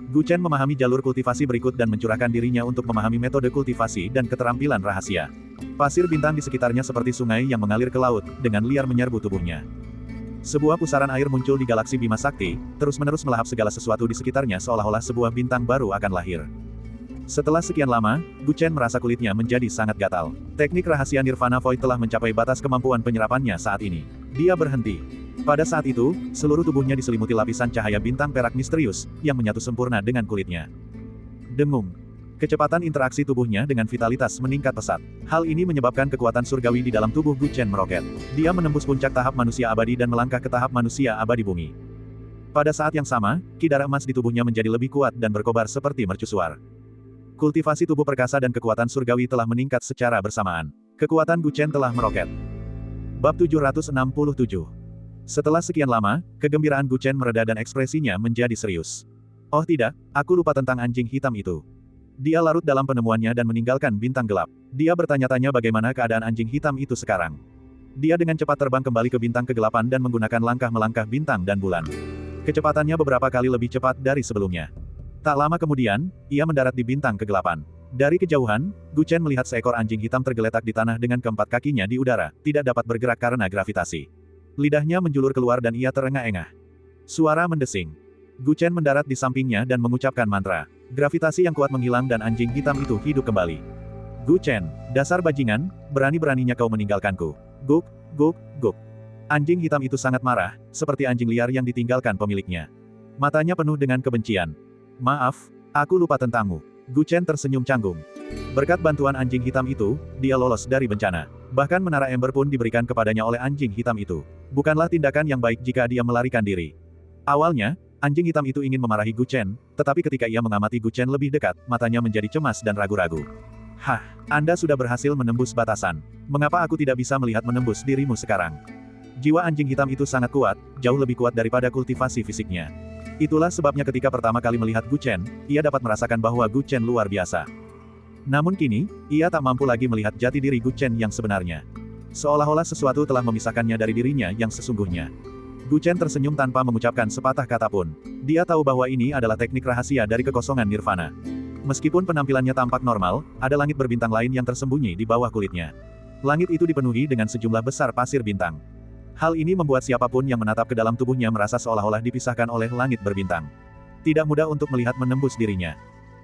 Speaker 1: Guchen memahami jalur kultivasi berikut dan mencurahkan dirinya untuk memahami metode kultivasi dan keterampilan rahasia. Pasir bintang di sekitarnya seperti sungai yang mengalir ke laut, dengan liar menyerbu tubuhnya. Sebuah pusaran air muncul di galaksi Bima Sakti, terus-menerus melahap segala sesuatu di sekitarnya seolah-olah sebuah bintang baru akan lahir. Setelah sekian lama, Guchen merasa kulitnya menjadi sangat gatal. Teknik rahasia Nirvana Void telah mencapai batas kemampuan penyerapannya saat ini. Dia berhenti. Pada saat itu, seluruh tubuhnya diselimuti lapisan cahaya bintang perak misterius, yang menyatu sempurna dengan kulitnya. Dengung. Kecepatan interaksi tubuhnya dengan vitalitas meningkat pesat. Hal ini menyebabkan kekuatan surgawi di dalam tubuh Guchen meroket. Dia menembus puncak tahap manusia abadi dan melangkah ke tahap manusia abadi bumi. Pada saat yang sama, ki darah emas di tubuhnya menjadi lebih kuat dan berkobar seperti mercusuar. Kultivasi tubuh perkasa dan kekuatan surgawi telah meningkat secara bersamaan. Kekuatan Guchen telah meroket. Bab 767. Setelah sekian lama, kegembiraan Guchen mereda dan ekspresinya menjadi serius. Oh tidak, aku lupa tentang anjing hitam itu. Dia larut dalam penemuannya dan meninggalkan bintang gelap. Dia bertanya-tanya bagaimana keadaan anjing hitam itu sekarang. Dia dengan cepat terbang kembali ke bintang kegelapan dan menggunakan langkah melangkah bintang dan bulan. Kecepatannya beberapa kali lebih cepat dari sebelumnya. Tak lama kemudian, ia mendarat di bintang kegelapan. Dari kejauhan, Guchen melihat seekor anjing hitam tergeletak di tanah dengan keempat kakinya di udara, tidak dapat bergerak karena gravitasi. Lidahnya menjulur keluar dan ia terengah-engah. Suara mendesing. Guchen mendarat di sampingnya dan mengucapkan mantra. Gravitasi yang kuat menghilang dan anjing hitam itu hidup kembali. Guchen, dasar bajingan, berani-beraninya kau meninggalkanku. Guk, guk, guk. Anjing hitam itu sangat marah, seperti anjing liar yang ditinggalkan pemiliknya. Matanya penuh dengan kebencian. Maaf, aku lupa tentangmu. Guchen tersenyum canggung. Berkat bantuan anjing hitam itu, dia lolos dari bencana. Bahkan menara ember pun diberikan kepadanya oleh anjing hitam itu. Bukanlah tindakan yang baik jika dia melarikan diri. Awalnya, anjing hitam itu ingin memarahi Guchen, tetapi ketika ia mengamati Guchen lebih dekat, matanya menjadi cemas dan ragu-ragu. Hah, Anda sudah berhasil menembus batasan. Mengapa aku tidak bisa melihat menembus dirimu sekarang? Jiwa anjing hitam itu sangat kuat, jauh lebih kuat daripada kultivasi fisiknya. Itulah sebabnya ketika pertama kali melihat Guchen, ia dapat merasakan bahwa Guchen luar biasa. Namun kini, ia tak mampu lagi melihat jati diri Guchen yang sebenarnya. Seolah-olah sesuatu telah memisahkannya dari dirinya yang sesungguhnya. Guchen tersenyum tanpa mengucapkan sepatah kata pun. Dia tahu bahwa ini adalah teknik rahasia dari kekosongan nirvana. Meskipun penampilannya tampak normal, ada langit berbintang lain yang tersembunyi di bawah kulitnya. Langit itu dipenuhi dengan sejumlah besar pasir bintang. Hal ini membuat siapapun yang menatap ke dalam tubuhnya merasa seolah-olah dipisahkan oleh langit berbintang. Tidak mudah untuk melihat menembus dirinya.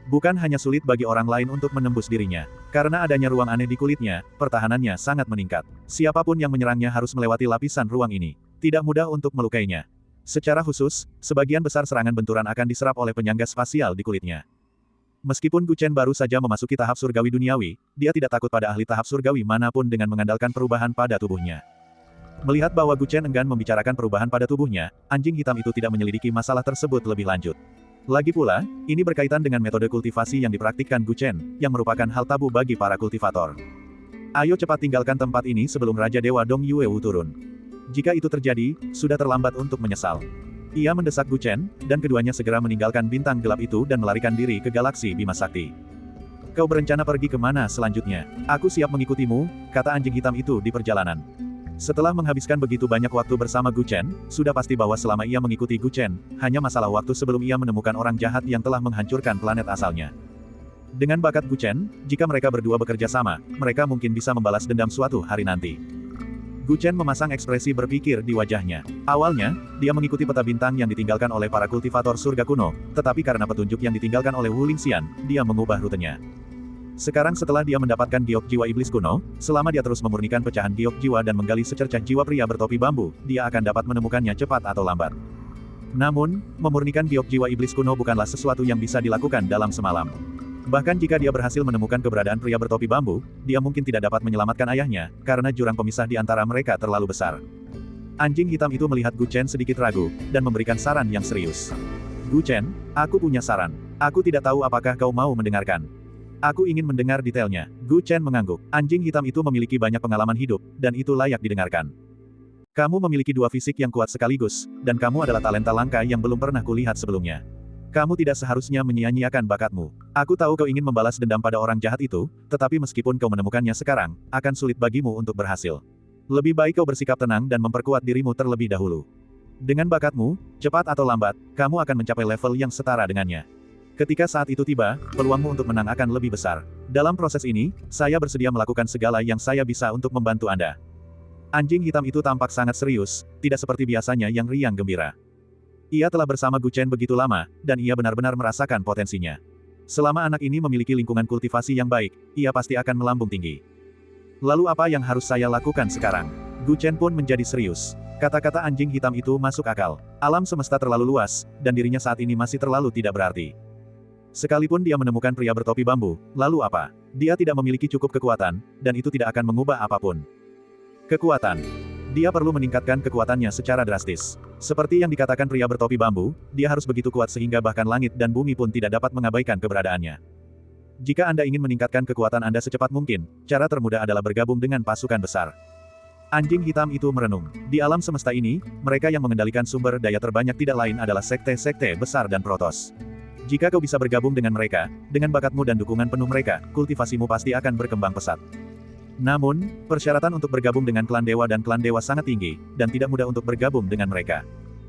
Speaker 1: Bukan hanya sulit bagi orang lain untuk menembus dirinya. Karena adanya ruang aneh di kulitnya, pertahanannya sangat meningkat. Siapapun yang menyerangnya harus melewati lapisan ruang ini. Tidak mudah untuk melukainya. Secara khusus, sebagian besar serangan benturan akan diserap oleh penyangga spasial di kulitnya. Meskipun Guchen baru saja memasuki tahap surgawi duniawi, dia tidak takut pada ahli tahap surgawi manapun dengan mengandalkan perubahan pada tubuhnya. Melihat bahwa Gu Chen enggan membicarakan perubahan pada tubuhnya, anjing hitam itu tidak menyelidiki masalah tersebut lebih lanjut. Lagi pula, ini berkaitan dengan metode kultivasi yang dipraktikkan Gu Chen, yang merupakan hal tabu bagi para kultivator. Ayo cepat tinggalkan tempat ini sebelum Raja Dewa Dong Yuewu turun. Jika itu terjadi, sudah terlambat untuk menyesal. Ia mendesak Gu Chen, dan keduanya segera meninggalkan bintang gelap itu dan melarikan diri ke galaksi Bima Sakti. Kau berencana pergi kemana selanjutnya? Aku siap mengikutimu, kata anjing hitam itu di perjalanan. Setelah menghabiskan begitu banyak waktu bersama Gu Chen, sudah pasti bahwa selama ia mengikuti Gu Chen, hanya masalah waktu sebelum ia menemukan orang jahat yang telah menghancurkan planet asalnya. Dengan bakat Gu Chen, jika mereka berdua bekerja sama, mereka mungkin bisa membalas dendam suatu hari nanti. Gu Chen memasang ekspresi berpikir di wajahnya. Awalnya, dia mengikuti peta bintang yang ditinggalkan oleh para kultivator surga kuno, tetapi karena petunjuk yang ditinggalkan oleh Wu Lingxian, dia mengubah rutenya. Sekarang setelah dia mendapatkan giok jiwa iblis kuno, selama dia terus memurnikan pecahan giok jiwa dan menggali secercah jiwa pria bertopi bambu, dia akan dapat menemukannya cepat atau lambat. Namun, memurnikan giok jiwa iblis kuno bukanlah sesuatu yang bisa dilakukan dalam semalam. Bahkan jika dia berhasil menemukan keberadaan pria bertopi bambu, dia mungkin tidak dapat menyelamatkan ayahnya, karena jurang pemisah di antara mereka terlalu besar. Anjing hitam itu melihat Gu Chen sedikit ragu, dan memberikan saran yang serius. Gu Chen, aku punya saran. Aku tidak tahu apakah kau mau mendengarkan. Aku ingin mendengar detailnya. Gu Chen mengangguk. Anjing hitam itu memiliki banyak pengalaman hidup, dan itu layak didengarkan. Kamu memiliki dua fisik yang kuat sekaligus, dan kamu adalah talenta langka yang belum pernah kulihat sebelumnya. Kamu tidak seharusnya menyia-nyiakan bakatmu. Aku tahu kau ingin membalas dendam pada orang jahat itu, tetapi meskipun kau menemukannya sekarang, akan sulit bagimu untuk berhasil. Lebih baik kau bersikap tenang dan memperkuat dirimu terlebih dahulu. Dengan bakatmu, cepat atau lambat, kamu akan mencapai level yang setara dengannya. Ketika saat itu tiba, peluangmu untuk menang akan lebih besar. Dalam proses ini, saya bersedia melakukan segala yang saya bisa untuk membantu Anda. Anjing hitam itu tampak sangat serius, tidak seperti biasanya yang riang gembira. Ia telah bersama Gu Chen begitu lama, dan ia benar-benar merasakan potensinya. Selama anak ini memiliki lingkungan kultivasi yang baik, ia pasti akan melambung tinggi. Lalu apa yang harus saya lakukan sekarang? Gu Chen pun menjadi serius. Kata-kata anjing hitam itu masuk akal. Alam semesta terlalu luas, dan dirinya saat ini masih terlalu tidak berarti. Sekalipun dia menemukan pria bertopi bambu, lalu apa? Dia tidak memiliki cukup kekuatan, dan itu tidak akan mengubah apapun. Kekuatan. Dia perlu meningkatkan kekuatannya secara drastis. Seperti yang dikatakan pria bertopi bambu, dia harus begitu kuat sehingga bahkan langit dan bumi pun tidak dapat mengabaikan keberadaannya. Jika Anda ingin meningkatkan kekuatan Anda secepat mungkin, cara termudah adalah bergabung dengan pasukan besar. Anjing hitam itu merenung. Di alam semesta ini, mereka yang mengendalikan sumber daya terbanyak tidak lain adalah sekte-sekte besar dan protos. Jika kau bisa bergabung dengan mereka, dengan bakatmu dan dukungan penuh mereka, kultivasimu pasti akan berkembang pesat. Namun, persyaratan untuk bergabung dengan klan dewa dan klan dewa sangat tinggi, dan tidak mudah untuk bergabung dengan mereka.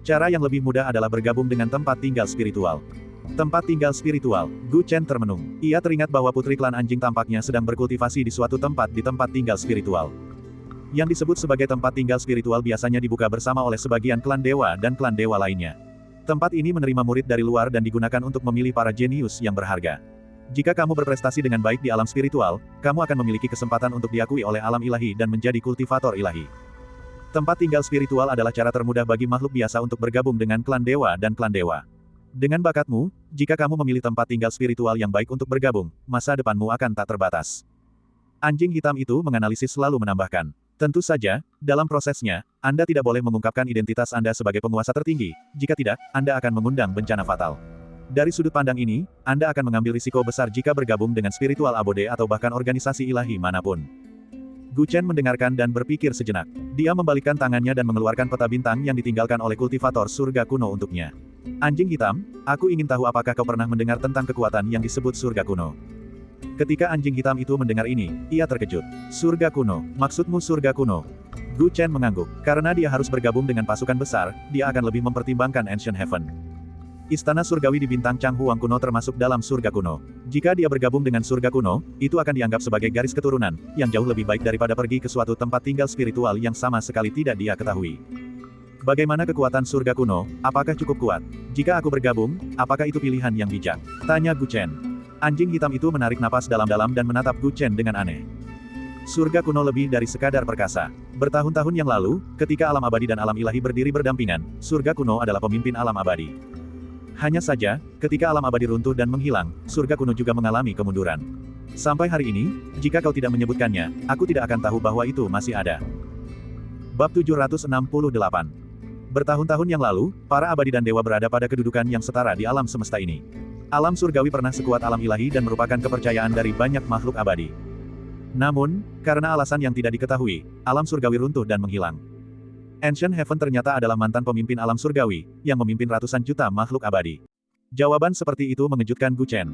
Speaker 1: Cara yang lebih mudah adalah bergabung dengan tempat tinggal spiritual. Tempat tinggal spiritual. Gu Chen termenung. Ia teringat bahwa putri klan anjing tampaknya sedang berkultivasi di suatu tempat di tempat tinggal spiritual. Yang disebut sebagai tempat tinggal spiritual biasanya dibuka bersama oleh sebagian klan dewa dan klan dewa lainnya. Tempat ini menerima murid dari luar dan digunakan untuk memilih para jenius yang berharga. Jika kamu berprestasi dengan baik di alam spiritual, kamu akan memiliki kesempatan untuk diakui oleh alam ilahi dan menjadi kultivator ilahi. Tempat tinggal spiritual adalah cara termudah bagi makhluk biasa untuk bergabung dengan klan dewa dan klan dewa. Dengan bakatmu, jika kamu memilih tempat tinggal spiritual yang baik untuk bergabung, masa depanmu akan tak terbatas. Anjing hitam itu menganalisis lalu menambahkan. Tentu saja, dalam prosesnya, Anda tidak boleh mengungkapkan identitas Anda sebagai penguasa tertinggi, jika tidak, Anda akan mengundang bencana fatal. Dari sudut pandang ini, Anda akan mengambil risiko besar jika bergabung dengan spiritual abode atau bahkan organisasi ilahi manapun. Gu Chen mendengarkan dan berpikir sejenak. Dia membalikkan tangannya dan mengeluarkan peta bintang yang ditinggalkan oleh kultivator surga kuno untuknya. Anjing hitam, aku ingin tahu apakah kau pernah mendengar tentang kekuatan yang disebut surga kuno. Ketika anjing hitam itu mendengar ini, ia terkejut. Surga kuno, maksudmu surga kuno? Gu Chen mengangguk. Karena dia harus bergabung dengan pasukan besar, dia akan lebih mempertimbangkan Ancient Heaven. Istana surgawi di bintang Chang Huang kuno termasuk dalam surga kuno. Jika dia bergabung dengan surga kuno, itu akan dianggap sebagai garis keturunan, yang jauh lebih baik daripada pergi ke suatu tempat tinggal spiritual yang sama sekali tidak dia ketahui. Bagaimana kekuatan surga kuno, apakah cukup kuat? Jika aku bergabung, apakah itu pilihan yang bijak? Tanya Gu Chen. Anjing hitam itu menarik napas dalam-dalam dan menatap Gu Chen dengan aneh. Surga kuno lebih dari sekadar perkasa. Bertahun-tahun yang lalu, ketika alam abadi dan alam ilahi berdiri berdampingan, surga kuno adalah pemimpin alam abadi. Hanya saja, ketika alam abadi runtuh dan menghilang, surga kuno juga mengalami kemunduran. Sampai hari ini, jika kau tidak menyebutkannya, aku tidak akan tahu bahwa itu masih ada. Bab 768. Bertahun-tahun yang lalu, para abadi dan dewa berada pada kedudukan yang setara di alam semesta ini. Alam surgawi pernah sekuat alam ilahi dan merupakan kepercayaan dari banyak makhluk abadi. Namun, karena alasan yang tidak diketahui, alam surgawi runtuh dan menghilang. Ancient Heaven ternyata adalah mantan pemimpin alam surgawi, yang memimpin ratusan juta makhluk abadi. Jawaban seperti itu mengejutkan Gu Chen.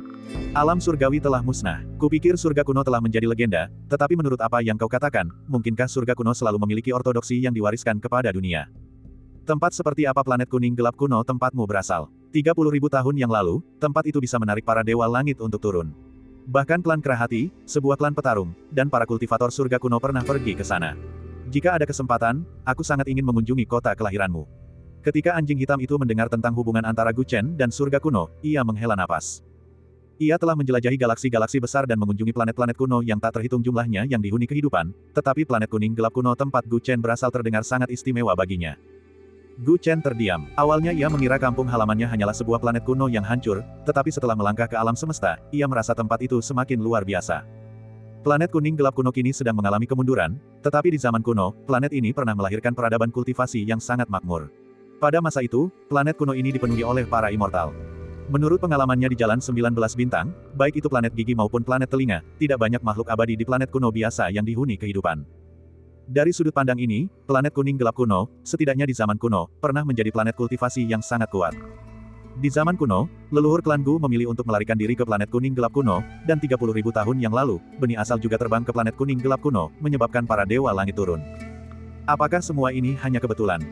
Speaker 1: Alam surgawi telah musnah. Kupikir surga kuno telah menjadi legenda, tetapi menurut apa yang kau katakan, mungkinkah surga kuno selalu memiliki ortodoksi yang diwariskan kepada dunia? Tempat seperti apa planet kuning gelap kuno tempatmu berasal? 30.000 tahun yang lalu, tempat itu bisa menarik para dewa langit untuk turun. Bahkan klan Kerahati, sebuah klan petarung, dan para kultivator surga kuno pernah pergi ke sana. Jika ada kesempatan, aku sangat ingin mengunjungi kota kelahiranmu. Ketika anjing hitam itu mendengar tentang hubungan antara Gu Chen dan surga kuno, ia menghela napas. Ia telah menjelajahi galaksi-galaksi besar dan mengunjungi planet-planet kuno yang tak terhitung jumlahnya yang dihuni kehidupan, tetapi planet kuning gelap kuno tempat Gu Chen berasal terdengar sangat istimewa baginya. Gu Chen terdiam. Awalnya ia mengira kampung halamannya hanyalah sebuah planet kuno yang hancur, tetapi setelah melangkah ke alam semesta, ia merasa tempat itu semakin luar biasa. Planet kuning gelap kuno kini sedang mengalami kemunduran, tetapi di zaman kuno, planet ini pernah melahirkan peradaban kultivasi yang sangat makmur. Pada masa itu, planet kuno ini dipenuhi oleh para immortal. Menurut pengalamannya di Jalan 19 Bintang, baik itu planet gigi maupun planet telinga, tidak banyak makhluk abadi di planet kuno biasa yang dihuni kehidupan. Dari sudut pandang ini, planet kuning gelap kuno, setidaknya di zaman kuno, pernah menjadi planet kultivasi yang sangat kuat. Di zaman kuno, leluhur klan Gu memilih untuk melarikan diri ke planet kuning gelap kuno, dan 30.000 tahun yang lalu, benih asal juga terbang ke planet kuning gelap kuno, menyebabkan para dewa langit turun. Apakah semua ini hanya kebetulan?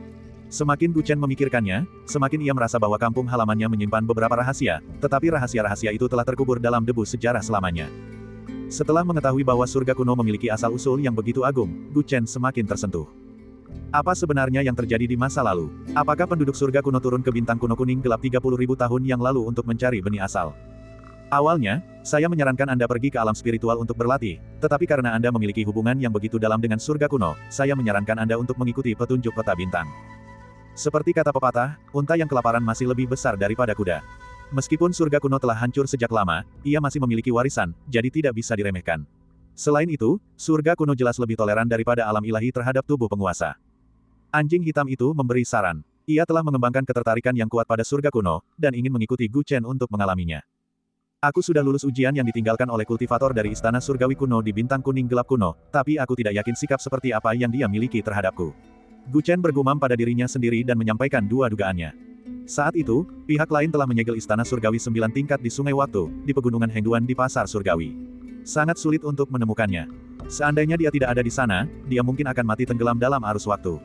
Speaker 1: Semakin Gu Chen memikirkannya, semakin ia merasa bahwa kampung halamannya menyimpan beberapa rahasia, tetapi rahasia-rahasia itu telah terkubur dalam debu sejarah selamanya. Setelah mengetahui bahwa surga kuno memiliki asal-usul yang begitu agung, Gu Chen semakin tersentuh. Apa sebenarnya yang terjadi di masa lalu? Apakah penduduk surga kuno turun ke bintang kuno kuning gelap 30.000 tahun yang lalu untuk mencari benih asal? Awalnya, saya menyarankan Anda pergi ke alam spiritual untuk berlatih, tetapi karena Anda memiliki hubungan yang begitu dalam dengan surga kuno, saya menyarankan Anda untuk mengikuti petunjuk peta bintang. Seperti kata pepatah, unta yang kelaparan masih lebih besar daripada kuda. Meskipun surga kuno telah hancur sejak lama, ia masih memiliki warisan, jadi tidak bisa diremehkan. Selain itu, surga kuno jelas lebih toleran daripada alam ilahi terhadap tubuh penguasa. Anjing hitam itu memberi saran. Ia telah mengembangkan ketertarikan yang kuat pada surga kuno, dan ingin mengikuti Gu Chen untuk mengalaminya. Aku sudah lulus ujian yang ditinggalkan oleh kultivator dari istana surgawi kuno di bintang kuning gelap kuno, tapi aku tidak yakin sikap seperti apa yang dia miliki terhadapku. Gu Chen bergumam pada dirinya sendiri dan menyampaikan dua dugaannya. Saat itu, pihak lain telah menyegel istana surgawi 9 tingkat di Sungai Waktu, di pegunungan Hengduan di pasar surgawi. Sangat sulit untuk menemukannya. Seandainya dia tidak ada di sana, dia mungkin akan mati tenggelam dalam arus waktu.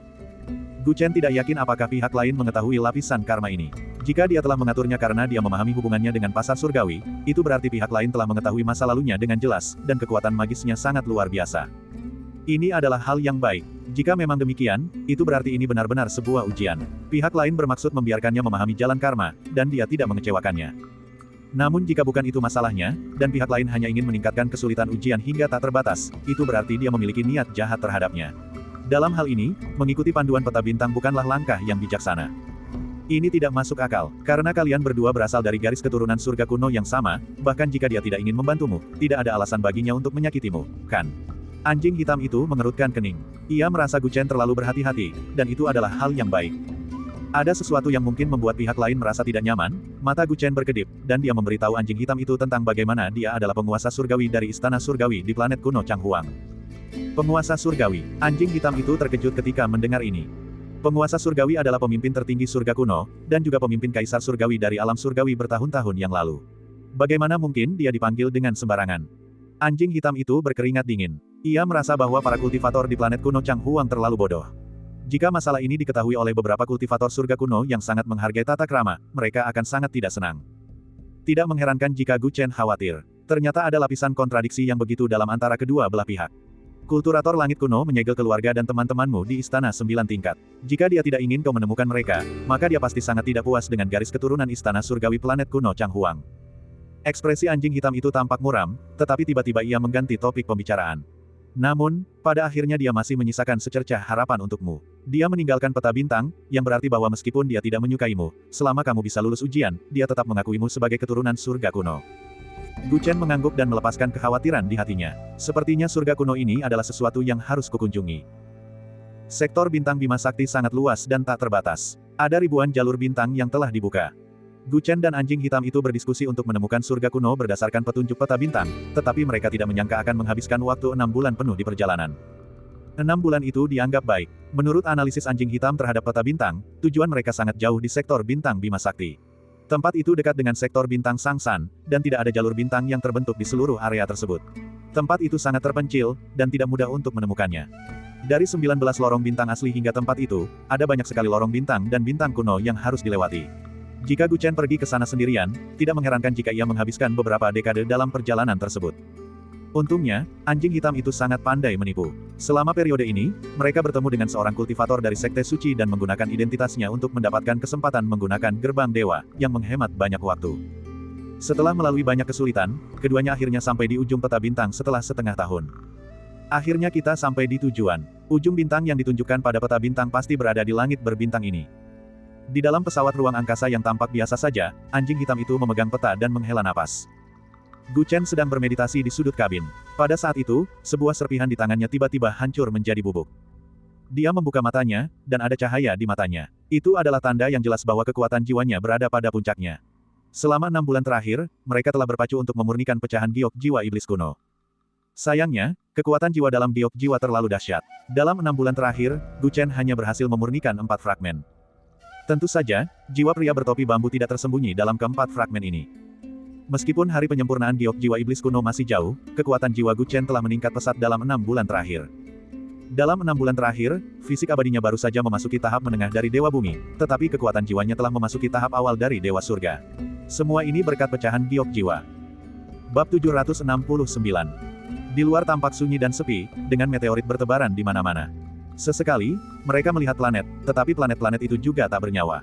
Speaker 1: Gu Chen tidak yakin apakah pihak lain mengetahui lapisan karma ini. Jika dia telah mengaturnya karena dia memahami hubungannya dengan pasar surgawi, itu berarti pihak lain telah mengetahui masa lalunya dengan jelas, dan kekuatan magisnya sangat luar biasa. Ini adalah hal yang baik. Jika memang demikian, itu berarti ini benar-benar sebuah ujian. Pihak lain bermaksud membiarkannya memahami jalan karma, dan dia tidak mengecewakannya. Namun jika bukan itu masalahnya, dan pihak lain hanya ingin meningkatkan kesulitan ujian hingga tak terbatas, itu berarti dia memiliki niat jahat terhadapnya. Dalam hal ini, mengikuti panduan peta bintang bukanlah langkah yang bijaksana. Ini tidak masuk akal, karena kalian berdua berasal dari garis keturunan surga kuno yang sama, bahkan jika dia tidak ingin membantumu, tidak ada alasan baginya untuk menyakitimu, kan? Anjing hitam itu mengerutkan kening. Ia merasa Gu Chen terlalu berhati-hati, dan itu adalah hal yang baik. Ada sesuatu yang mungkin membuat pihak lain merasa tidak nyaman, mata Gu Chen berkedip, dan dia memberitahu anjing hitam itu tentang bagaimana dia adalah penguasa surgawi dari istana surgawi di planet kuno Changhuang. Penguasa surgawi. Anjing hitam itu terkejut ketika mendengar ini. Penguasa surgawi adalah pemimpin tertinggi surga kuno, dan juga pemimpin kaisar surgawi dari alam surgawi bertahun-tahun yang lalu. Bagaimana mungkin dia dipanggil dengan sembarangan? Anjing hitam itu berkeringat dingin. Ia merasa bahwa para kultivator di planet kuno Changhuang terlalu bodoh. Jika masalah ini diketahui oleh beberapa kultivator surga kuno yang sangat menghargai tata krama, mereka akan sangat tidak senang. Tidak mengherankan jika Gu Chen khawatir. Ternyata ada lapisan kontradiksi yang begitu dalam antara kedua belah pihak. Kulturator langit kuno menyegel keluarga dan teman-temanmu di istana 9 tingkat. Jika dia tidak ingin kau menemukan mereka, maka dia pasti sangat tidak puas dengan garis keturunan istana surgawi planet kuno Changhuang. Ekspresi anjing hitam itu tampak muram, tetapi tiba-tiba ia mengganti topik pembicaraan. Namun, pada akhirnya dia masih menyisakan secercah harapan untukmu. Dia meninggalkan peta bintang, yang berarti bahwa meskipun dia tidak menyukaimu, selama kamu bisa lulus ujian, dia tetap mengakuimu sebagai keturunan surga kuno. Gu Chen mengangguk dan melepaskan kekhawatiran di hatinya. Sepertinya surga kuno ini adalah sesuatu yang harus kukunjungi. Sektor bintang Bima Sakti sangat luas dan tak terbatas. Ada ribuan jalur bintang yang telah dibuka. Gu Chen dan anjing hitam itu berdiskusi untuk menemukan surga kuno berdasarkan petunjuk peta bintang, tetapi mereka tidak menyangka akan menghabiskan waktu 6 bulan penuh di perjalanan. 6 bulan itu dianggap baik. Menurut analisis anjing hitam terhadap peta bintang, tujuan mereka sangat jauh di sektor bintang Bima Sakti. Tempat itu dekat dengan sektor bintang Sangsan, dan tidak ada jalur bintang yang terbentuk di seluruh area tersebut. Tempat itu sangat terpencil, dan tidak mudah untuk menemukannya. Dari 19 lorong bintang asli hingga tempat itu, ada banyak sekali lorong bintang dan bintang kuno yang harus dilewati. Jika Gu Chen pergi ke sana sendirian, tidak mengherankan jika ia menghabiskan beberapa dekade dalam perjalanan tersebut. Untungnya, anjing hitam itu sangat pandai menipu. Selama periode ini, mereka bertemu dengan seorang kultivator dari Sekte Suci dan menggunakan identitasnya untuk mendapatkan kesempatan menggunakan gerbang dewa, yang menghemat banyak waktu. Setelah melalui banyak kesulitan, keduanya akhirnya sampai di ujung peta bintang setelah setengah tahun. Akhirnya kita sampai di tujuan. Ujung bintang yang ditunjukkan pada peta bintang pasti berada di langit berbintang ini. Di dalam pesawat ruang angkasa yang tampak biasa saja, anjing hitam itu memegang peta dan menghela napas. Gu Chen sedang bermeditasi di sudut kabin. Pada saat itu, sebuah serpihan di tangannya tiba-tiba hancur menjadi bubuk. Dia membuka matanya, dan ada cahaya di matanya. Itu adalah tanda yang jelas bahwa kekuatan jiwanya berada pada puncaknya. Selama 6 bulan terakhir, mereka telah berpacu untuk memurnikan pecahan giok jiwa iblis kuno. Sayangnya, kekuatan jiwa dalam giok jiwa terlalu dahsyat. Dalam 6 bulan terakhir, Gu Chen hanya berhasil memurnikan 4 fragmen. Tentu saja, jiwa pria bertopi bambu tidak tersembunyi dalam keempat fragmen ini. Meskipun hari penyempurnaan giok jiwa iblis kuno masih jauh, kekuatan jiwa Gu Chen telah meningkat pesat dalam 6 bulan terakhir. Dalam 6 bulan terakhir, fisik abadinya baru saja memasuki tahap menengah dari Dewa Bumi, tetapi kekuatan jiwanya telah memasuki tahap awal dari Dewa Surga. Semua ini berkat pecahan giok jiwa. Bab 769. Di luar tampak sunyi dan sepi, dengan meteorit bertebaran di mana-mana. Sesekali, mereka melihat planet, tetapi planet-planet itu juga tak bernyawa.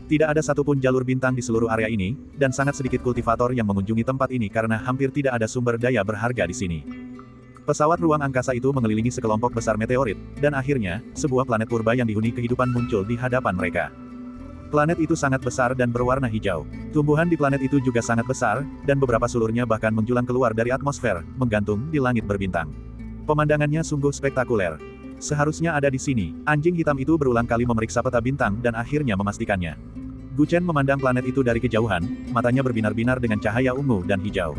Speaker 1: Tidak ada satupun jalur bintang di seluruh area ini, dan sangat sedikit kultivator yang mengunjungi tempat ini karena hampir tidak ada sumber daya berharga di sini. Pesawat ruang angkasa itu mengelilingi sekelompok besar meteorit, dan akhirnya, sebuah planet purba yang dihuni kehidupan muncul di hadapan mereka. Planet itu sangat besar dan berwarna hijau. Tumbuhan di planet itu juga sangat besar, dan beberapa sulurnya bahkan menjulang keluar dari atmosfer, menggantung di langit berbintang. Pemandangannya sungguh spektakuler. Seharusnya ada di sini. Anjing hitam itu berulang kali memeriksa peta bintang dan akhirnya memastikannya. Gu Chen memandang planet itu dari kejauhan, matanya berbinar-binar dengan cahaya ungu dan hijau.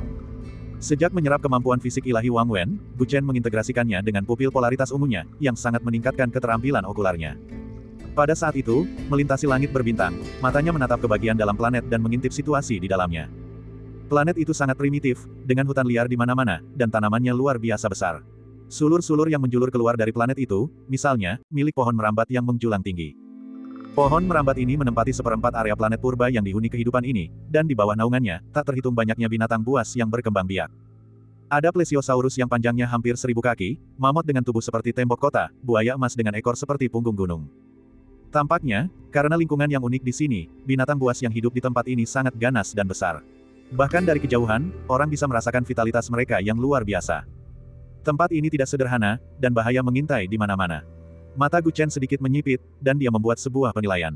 Speaker 1: Sejak menyerap kemampuan fisik ilahi Wang Wen, Gu Chen mengintegrasikannya dengan pupil polaritas ungunya, yang sangat meningkatkan keterampilan okularnya. Pada saat itu, melintasi langit berbintang, matanya menatap ke bagian dalam planet dan mengintip situasi di dalamnya. Planet itu sangat primitif, dengan hutan liar di mana-mana, dan tanamannya luar biasa besar. Sulur-sulur yang menjulur keluar dari planet itu, misalnya, milik pohon merambat yang menjulang tinggi. Pohon merambat ini menempati seperempat area planet purba yang dihuni kehidupan ini, dan di bawah naungannya, tak terhitung banyaknya binatang buas yang berkembang biak. Ada plesiosaurus yang panjangnya hampir 1000 kaki, mamut dengan tubuh seperti tembok kota, buaya emas dengan ekor seperti punggung gunung. Tampaknya, karena lingkungan yang unik di sini, binatang buas yang hidup di tempat ini sangat ganas dan besar. Bahkan dari kejauhan, orang bisa merasakan vitalitas mereka yang luar biasa. Tempat ini tidak sederhana, dan bahaya mengintai di mana-mana. Mata Gu Chen sedikit menyipit, dan dia membuat sebuah penilaian.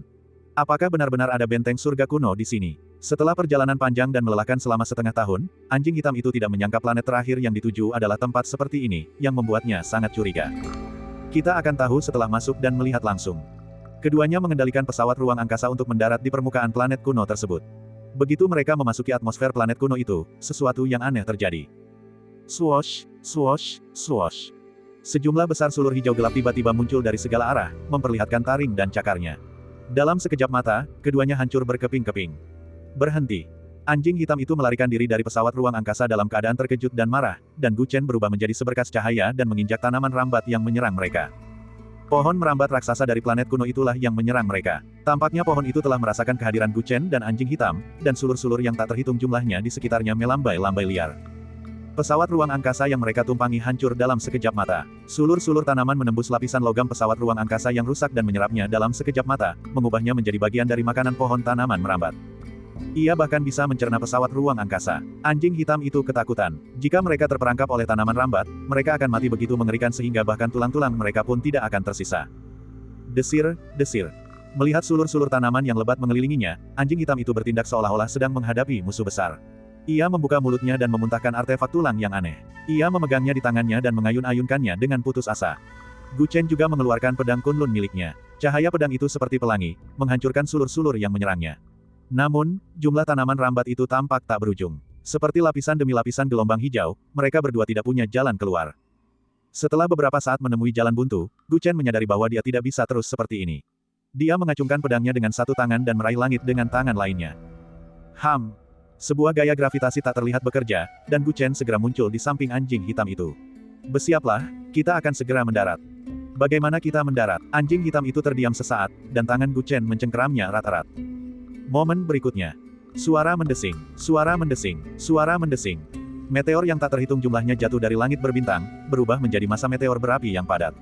Speaker 1: Apakah benar-benar ada benteng surga kuno di sini? Setelah perjalanan panjang dan melelahkan selama setengah tahun, anjing hitam itu tidak menyangka planet terakhir yang dituju adalah tempat seperti ini, yang membuatnya sangat curiga. Kita akan tahu setelah masuk dan melihat langsung. Keduanya mengendalikan pesawat ruang angkasa untuk mendarat di permukaan planet kuno tersebut. Begitu mereka memasuki atmosfer planet kuno itu, sesuatu yang aneh terjadi. Swoosh, swoosh, swoosh. Sejumlah besar sulur hijau gelap tiba-tiba muncul dari segala arah, memperlihatkan taring dan cakarnya. Dalam sekejap mata, keduanya hancur berkeping-keping. Berhenti. Anjing hitam itu melarikan diri dari pesawat ruang angkasa dalam keadaan terkejut dan marah, dan Gu Chen berubah menjadi seberkas cahaya dan menginjak tanaman rambat yang menyerang mereka. Pohon merambat raksasa dari planet kuno itulah yang menyerang mereka. Tampaknya pohon itu telah merasakan kehadiran Gu Chen dan anjing hitam, dan sulur-sulur yang tak terhitung jumlahnya di sekitarnya melambai-lambai liar. Pesawat ruang angkasa yang mereka tumpangi hancur dalam sekejap mata. Sulur-sulur tanaman menembus lapisan logam pesawat ruang angkasa yang rusak dan menyerapnya dalam sekejap mata, mengubahnya menjadi bagian dari makanan pohon tanaman merambat. Ia bahkan bisa mencerna pesawat ruang angkasa. Anjing hitam itu ketakutan. Jika mereka terperangkap oleh tanaman rambat, mereka akan mati begitu mengerikan sehingga bahkan tulang-tulang mereka pun tidak akan tersisa. Desir, desir. Melihat sulur-sulur tanaman yang lebat mengelilinginya, anjing hitam itu bertindak seolah-olah sedang menghadapi musuh besar. Ia membuka mulutnya dan memuntahkan artefak tulang yang aneh. Ia memegangnya di tangannya dan mengayun-ayunkannya dengan putus asa. Gu Chen juga mengeluarkan pedang Kunlun miliknya. Cahaya pedang itu seperti pelangi, menghancurkan sulur-sulur yang menyerangnya. Namun, jumlah tanaman rambat itu tampak tak berujung. Seperti lapisan demi lapisan gelombang hijau, mereka berdua tidak punya jalan keluar. Setelah beberapa saat menemui jalan buntu, Gu Chen menyadari bahwa dia tidak bisa terus seperti ini. Dia mengacungkan pedangnya dengan satu tangan dan meraih langit dengan tangan lainnya. Sebuah gaya gravitasi tak terlihat bekerja, dan Gu Chen segera muncul di samping anjing hitam itu. Bersiaplah, kita akan segera mendarat. Bagaimana kita mendarat? Anjing hitam itu terdiam sesaat, dan tangan Gu Chen mencengkeramnya erat-erat. Momen berikutnya. Suara mendesing, suara mendesing, suara mendesing. Meteor yang tak terhitung jumlahnya jatuh dari langit berbintang, berubah menjadi massa meteor berapi yang padat.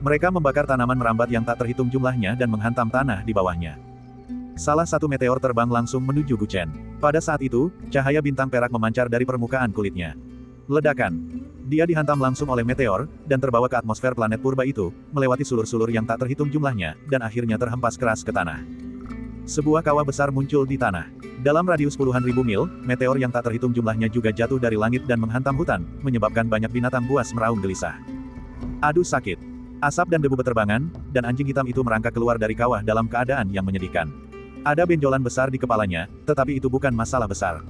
Speaker 1: Mereka membakar tanaman merambat yang tak terhitung jumlahnya dan menghantam tanah di bawahnya. Salah satu meteor terbang langsung menuju Gu Chen. Pada saat itu, cahaya bintang perak memancar dari permukaan kulitnya. Ledakan. Dia dihantam langsung oleh meteor, dan terbawa ke atmosfer planet purba itu, melewati sulur-sulur yang tak terhitung jumlahnya, dan akhirnya terhempas keras ke tanah. Sebuah kawah besar muncul di tanah. Dalam radius puluhan ribu mil, meteor yang tak terhitung jumlahnya juga jatuh dari langit dan menghantam hutan, menyebabkan banyak binatang buas meraung gelisah. Aduh sakit. Asap dan debu beterbangan, dan anjing hitam itu merangkak keluar dari kawah dalam keadaan yang menyedihkan. Ada benjolan besar di kepalanya, tetapi itu bukan masalah besar.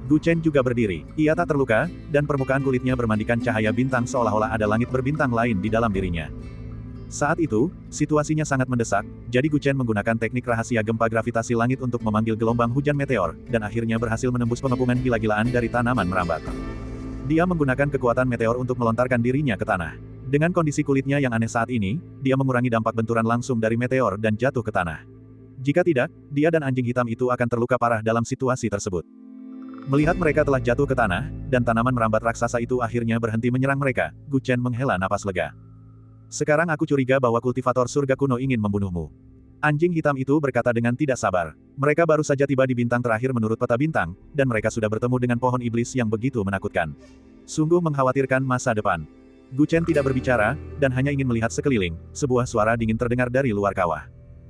Speaker 1: Gu Chen juga berdiri. Ia tak terluka, dan permukaan kulitnya bermandikan cahaya bintang seolah-olah ada langit berbintang lain di dalam dirinya. Saat itu, situasinya sangat mendesak, jadi Gu Chen menggunakan teknik rahasia gempa gravitasi langit untuk memanggil gelombang hujan meteor, dan akhirnya berhasil menembus pengepungan gila-gilaan dari tanaman merambat. Dia menggunakan kekuatan meteor untuk melontarkan dirinya ke tanah. Dengan kondisi kulitnya yang aneh saat ini, dia mengurangi dampak benturan langsung dari meteor dan jatuh ke tanah. Jika tidak, dia dan anjing hitam itu akan terluka parah dalam situasi tersebut. Melihat mereka telah jatuh ke tanah, dan tanaman merambat raksasa itu akhirnya berhenti menyerang mereka, Gu Chen menghela napas lega. Sekarang aku curiga bahwa kultivator surga kuno ingin membunuhmu. Anjing hitam itu berkata dengan tidak sabar. Mereka baru saja tiba di bintang terakhir menurut peta bintang, dan mereka sudah bertemu dengan pohon iblis yang begitu menakutkan. Sungguh mengkhawatirkan masa depan. Gu Chen tidak berbicara, dan hanya ingin melihat sekeliling. Sebuah suara dingin terdengar dari luar kawah.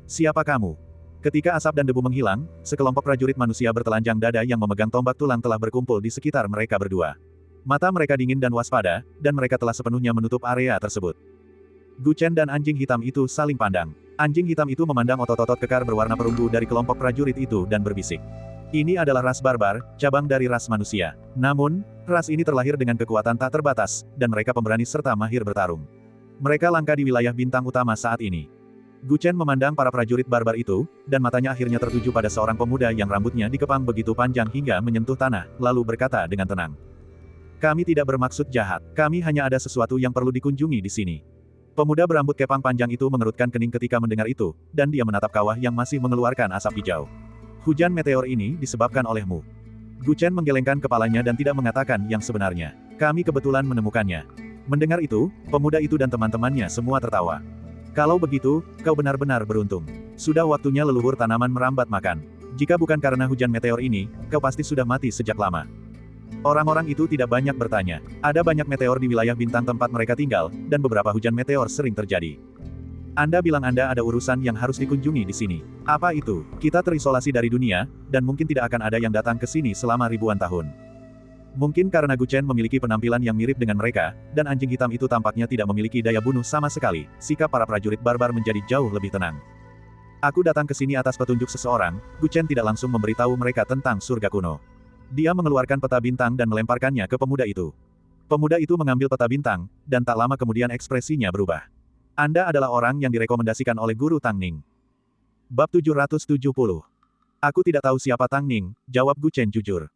Speaker 1: Siapa kamu? Ketika asap dan debu menghilang, sekelompok prajurit manusia bertelanjang dada yang memegang tombak tulang telah berkumpul di sekitar mereka berdua. Mata mereka dingin dan waspada, dan mereka telah sepenuhnya menutup area tersebut. Gu Chen dan anjing hitam itu saling pandang. Anjing hitam itu memandang otot-otot kekar berwarna perunggu dari kelompok prajurit itu dan berbisik. Ini adalah ras barbar, cabang dari ras manusia. Namun, ras ini terlahir dengan kekuatan tak terbatas, dan mereka pemberani serta mahir bertarung. Mereka langka di wilayah bintang utama saat ini. Gu Chen memandang para prajurit barbar itu, dan matanya akhirnya tertuju pada seorang pemuda yang rambutnya dikepang begitu panjang hingga menyentuh tanah, lalu berkata dengan tenang. Kami tidak bermaksud jahat, kami hanya ada sesuatu yang perlu dikunjungi di sini. Pemuda berambut kepang panjang itu mengerutkan kening ketika mendengar itu, dan dia menatap kawah yang masih mengeluarkan asap hijau. Hujan meteor ini disebabkan olehmu. Gu Chen menggelengkan kepalanya dan tidak mengatakan yang sebenarnya. Kami kebetulan menemukannya. Mendengar itu, pemuda itu dan teman-temannya semua tertawa. Kalau begitu, kau benar-benar beruntung. Sudah waktunya leluhur tanaman merambat makan. Jika bukan karena hujan meteor ini, kau pasti sudah mati sejak lama. Orang-orang itu tidak banyak bertanya. Ada banyak meteor di wilayah bintang tempat mereka tinggal, dan beberapa hujan meteor sering terjadi. Anda bilang Anda ada urusan yang harus dikunjungi di sini. Apa itu? Kita terisolasi dari dunia, dan mungkin tidak akan ada yang datang ke sini selama ribuan tahun. Mungkin karena Gu Chen memiliki penampilan yang mirip dengan mereka, dan anjing hitam itu tampaknya tidak memiliki daya bunuh sama sekali, sikap para prajurit barbar menjadi jauh lebih tenang. Aku datang ke sini atas petunjuk seseorang, Gu Chen tidak langsung memberitahu mereka tentang surga kuno. Dia mengeluarkan peta bintang dan melemparkannya ke pemuda itu. Pemuda itu mengambil peta bintang, dan tak lama kemudian ekspresinya berubah. Anda adalah orang yang direkomendasikan oleh Guru Tang Ning. Bab 770. Aku tidak tahu siapa Tang Ning, jawab Gu Chen jujur.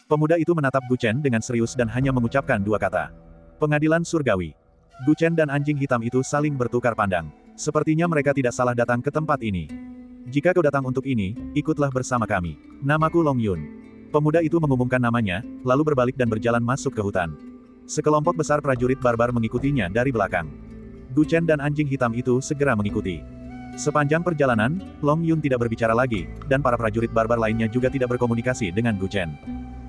Speaker 1: Pemuda itu menatap Gu Chen dengan serius dan hanya mengucapkan dua kata. Pengadilan surgawi. Gu Chen dan anjing hitam itu saling bertukar pandang. Sepertinya mereka tidak salah datang ke tempat ini. Jika kau datang untuk ini, ikutlah bersama kami. Namaku Long Yun. Pemuda itu mengumumkan namanya, lalu berbalik dan berjalan masuk ke hutan. Sekelompok besar prajurit barbar mengikutinya dari belakang. Gu Chen dan anjing hitam itu segera mengikuti. Sepanjang perjalanan, Long Yun tidak berbicara lagi, dan para prajurit barbar lainnya juga tidak berkomunikasi dengan Gu Chen.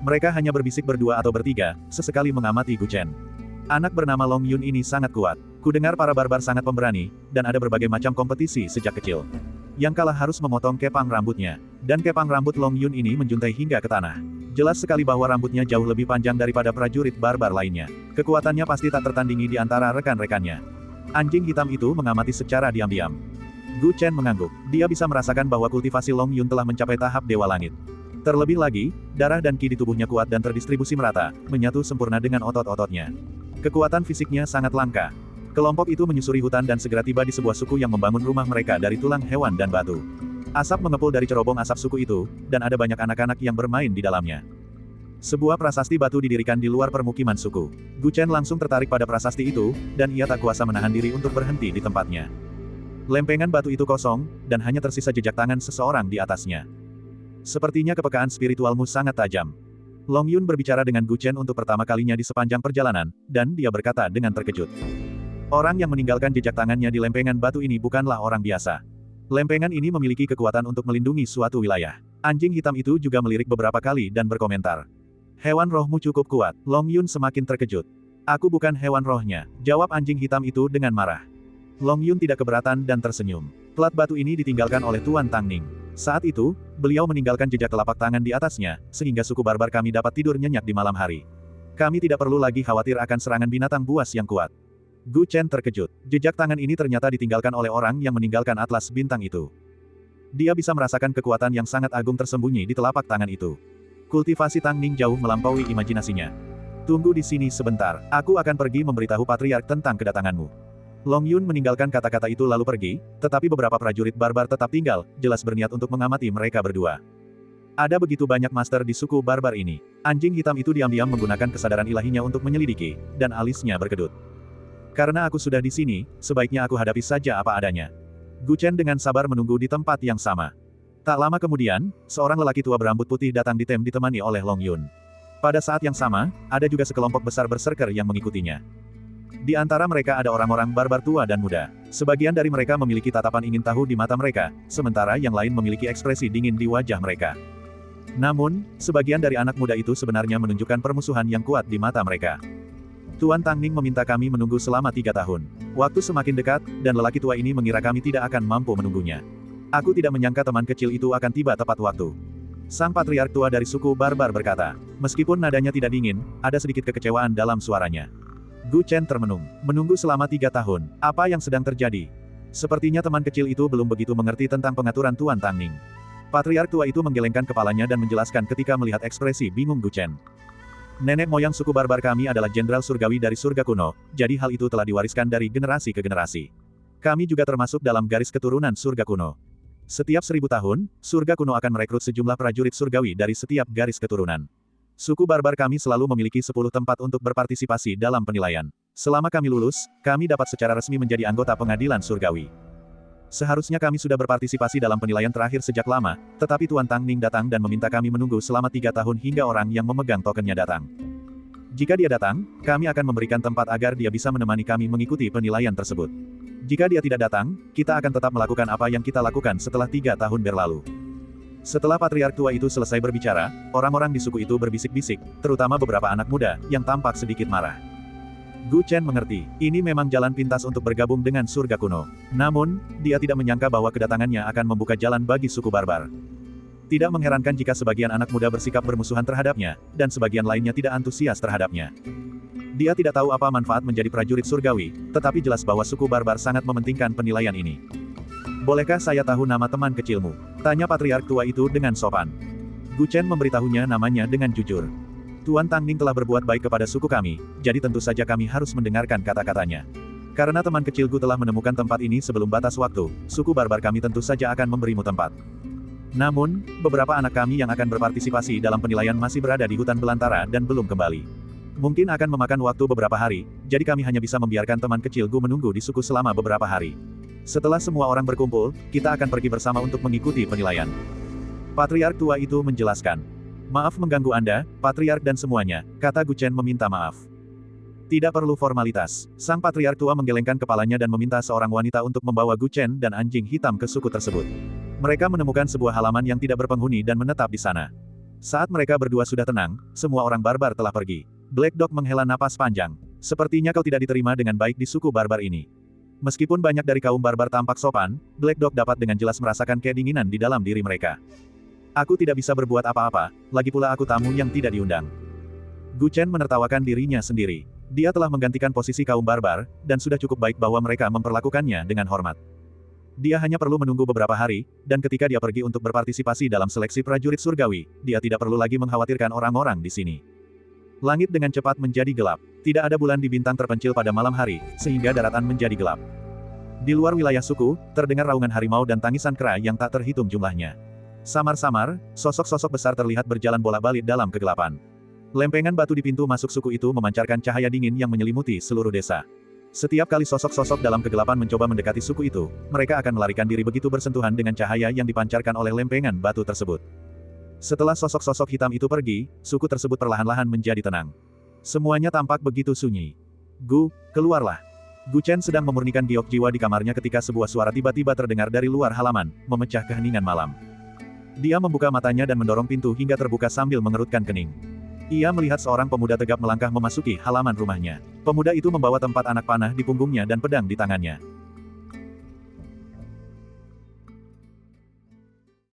Speaker 1: Mereka hanya berbisik berdua atau bertiga, sesekali mengamati Gu Chen. Anak bernama Long Yun ini sangat kuat. Kudengar para barbar sangat pemberani, dan ada berbagai macam kompetisi sejak kecil. Yang kalah harus memotong kepang rambutnya. Dan kepang rambut Long Yun ini menjuntai hingga ke tanah. Jelas sekali bahwa rambutnya jauh lebih panjang daripada prajurit barbar lainnya. Kekuatannya pasti tak tertandingi di antara rekan-rekannya. Anjing hitam itu mengamati secara diam-diam. Gu Chen mengangguk. Dia bisa merasakan bahwa kultivasi Long Yun telah mencapai tahap Dewa Langit. Terlebih lagi, darah dan ki di tubuhnya kuat dan terdistribusi merata, menyatu sempurna dengan otot-ototnya. Kekuatan fisiknya sangat langka. Kelompok itu menyusuri hutan dan segera tiba di sebuah suku yang membangun rumah mereka dari tulang hewan dan batu. Asap mengepul dari cerobong asap suku itu, dan ada banyak anak-anak yang bermain di dalamnya. Sebuah prasasti batu didirikan di luar permukiman suku. Gu Chen langsung tertarik pada prasasti itu, dan ia tak kuasa menahan diri untuk berhenti di tempatnya. Lempengan batu itu kosong, dan hanya tersisa jejak tangan seseorang di atasnya. Sepertinya kepekaan spiritualmu sangat tajam. Long Yun berbicara dengan Gu Chen untuk pertama kalinya di sepanjang perjalanan, dan dia berkata dengan terkejut. Orang yang meninggalkan jejak tangannya di lempengan batu ini bukanlah orang biasa. Lempengan ini memiliki kekuatan untuk melindungi suatu wilayah. Anjing hitam itu juga melirik beberapa kali dan berkomentar. Hewan rohmu cukup kuat. Long Yun semakin terkejut. Aku bukan hewan rohnya, jawab anjing hitam itu dengan marah. Long Yun tidak keberatan dan tersenyum. Plat batu ini ditinggalkan oleh Tuan Tang Ning. Saat itu, beliau meninggalkan jejak telapak tangan di atasnya, sehingga suku barbar kami dapat tidur nyenyak di malam hari. Kami tidak perlu lagi khawatir akan serangan binatang buas yang kuat. Gu Chen terkejut. Jejak tangan ini ternyata ditinggalkan oleh orang yang meninggalkan atlas bintang itu. Dia bisa merasakan kekuatan yang sangat agung tersembunyi di telapak tangan itu. Kultivasi Tang Ning jauh melampaui imajinasinya. Tunggu di sini sebentar, aku akan pergi memberitahu Patriark tentang kedatanganmu. Long Yun meninggalkan kata-kata itu lalu pergi, tetapi beberapa prajurit barbar tetap tinggal, jelas berniat untuk mengamati mereka berdua. Ada begitu banyak master di suku barbar ini. Anjing hitam itu diam-diam menggunakan kesadaran ilahinya untuk menyelidiki, dan alisnya berkedut. Karena aku sudah di sini, sebaiknya aku hadapi saja apa adanya. Gu Chen dengan sabar menunggu di tempat yang sama. Tak lama kemudian, seorang lelaki tua berambut putih datang di tem ditemani oleh Long Yun. Pada saat yang sama, ada juga sekelompok besar berserker yang mengikutinya. Di antara mereka ada orang-orang barbar tua dan muda. Sebagian dari mereka memiliki tatapan ingin tahu di mata mereka, sementara yang lain memiliki ekspresi dingin di wajah mereka. Namun, sebagian dari anak muda itu sebenarnya menunjukkan permusuhan yang kuat di mata mereka. Tuan Tang Ning meminta kami menunggu selama 3 tahun. Waktu semakin dekat, dan lelaki tua ini mengira kami tidak akan mampu menunggunya. Aku tidak menyangka teman kecil itu akan tiba tepat waktu. Sang patriark tua dari suku barbar berkata. Meskipun nadanya tidak dingin, ada sedikit kekecewaan dalam suaranya. Gu Chen termenung. Menunggu selama 3 tahun. Apa yang sedang terjadi? Sepertinya teman kecil itu belum begitu mengerti tentang pengaturan Tuan Tang Ning. Patriark tua itu menggelengkan kepalanya dan menjelaskan ketika melihat ekspresi bingung Gu Chen. Nenek moyang suku barbar kami adalah jenderal surgawi dari surga kuno, jadi hal itu telah diwariskan dari generasi ke generasi. Kami juga termasuk dalam garis keturunan surga kuno. Setiap 1000 tahun, surga kuno akan merekrut sejumlah prajurit surgawi dari setiap garis keturunan. Suku barbar kami selalu memiliki 10 tempat untuk berpartisipasi dalam penilaian. Selama kami lulus, kami dapat secara resmi menjadi anggota pengadilan surgawi. Seharusnya kami sudah berpartisipasi dalam penilaian terakhir sejak lama, tetapi Tuan Tang Ning datang dan meminta kami menunggu selama 3 tahun hingga orang yang memegang tokennya datang. Jika dia datang, kami akan memberikan tempat agar dia bisa menemani kami mengikuti penilaian tersebut. Jika dia tidak datang, kita akan tetap melakukan apa yang kita lakukan setelah 3 tahun berlalu. Setelah patriark tua itu selesai berbicara, orang-orang di suku itu berbisik-bisik, terutama beberapa anak muda, yang tampak sedikit marah. Gu Chen mengerti, ini memang jalan pintas untuk bergabung dengan surga kuno. Namun, dia tidak menyangka bahwa kedatangannya akan membuka jalan bagi suku barbar. Tidak mengherankan jika sebagian anak muda bersikap bermusuhan terhadapnya, dan sebagian lainnya tidak antusias terhadapnya. Dia tidak tahu apa manfaat menjadi prajurit surgawi, tetapi jelas bahwa suku barbar sangat mementingkan penilaian ini. Bolehkah saya tahu nama teman kecilmu? Tanya patriark tua itu dengan sopan. Gu Chen memberitahunya namanya dengan jujur. Tuan Tang Ning telah berbuat baik kepada suku kami, jadi tentu saja kami harus mendengarkan kata-katanya. Karena teman kecilku telah menemukan tempat ini sebelum batas waktu, suku barbar kami tentu saja akan memberimu tempat. Namun, beberapa anak kami yang akan berpartisipasi dalam penilaian masih berada di hutan belantara dan belum kembali. Mungkin akan memakan waktu beberapa hari, jadi kami hanya bisa membiarkan teman kecilku menunggu di suku selama beberapa hari. Setelah semua orang berkumpul, kita akan pergi bersama untuk mengikuti penilaian. Patriark tua itu menjelaskan. Maaf mengganggu Anda, Patriark dan semuanya, kata Gu Chen meminta maaf. Tidak perlu formalitas. Sang patriark tua menggelengkan kepalanya dan meminta seorang wanita untuk membawa Gu Chen dan anjing hitam ke suku tersebut. Mereka menemukan sebuah halaman yang tidak berpenghuni dan menetap di sana. Saat mereka berdua sudah tenang, semua orang barbar telah pergi. Black Dog menghela napas panjang. Sepertinya kau tidak diterima dengan baik di suku barbar ini. Meskipun banyak dari kaum barbar tampak sopan, Black Dog dapat dengan jelas merasakan kedinginan di dalam diri mereka. Aku tidak bisa berbuat apa-apa, lagi pula aku tamu yang tidak diundang. Gu Chen menertawakan dirinya sendiri. Dia telah menggantikan posisi kaum barbar, dan sudah cukup baik bahwa mereka memperlakukannya dengan hormat. Dia hanya perlu menunggu beberapa hari, dan ketika dia pergi untuk berpartisipasi dalam seleksi prajurit surgawi, dia tidak perlu lagi mengkhawatirkan orang-orang di sini. Langit dengan cepat menjadi gelap. Tidak ada bulan di bintang terpencil pada malam hari, sehingga daratan menjadi gelap. Di luar wilayah suku, terdengar raungan harimau dan tangisan kera yang tak terhitung jumlahnya. Samar-samar, sosok-sosok besar terlihat berjalan bolak-balik dalam kegelapan. Lempengan batu di pintu masuk suku itu memancarkan cahaya dingin yang menyelimuti seluruh desa. Setiap kali sosok-sosok dalam kegelapan mencoba mendekati suku itu, mereka akan melarikan diri begitu bersentuhan dengan cahaya yang dipancarkan oleh lempengan batu tersebut. Setelah sosok-sosok hitam itu pergi, suku tersebut perlahan-lahan menjadi tenang. Semuanya tampak begitu sunyi. Gu, keluarlah. Gu Chen sedang memurnikan giok jiwa di kamarnya ketika sebuah suara tiba-tiba terdengar dari luar halaman, memecah keheningan malam. Dia membuka matanya dan mendorong pintu hingga terbuka sambil mengerutkan kening. Ia melihat seorang pemuda tegap melangkah memasuki halaman rumahnya. Pemuda itu membawa tempat anak panah di punggungnya dan pedang di tangannya.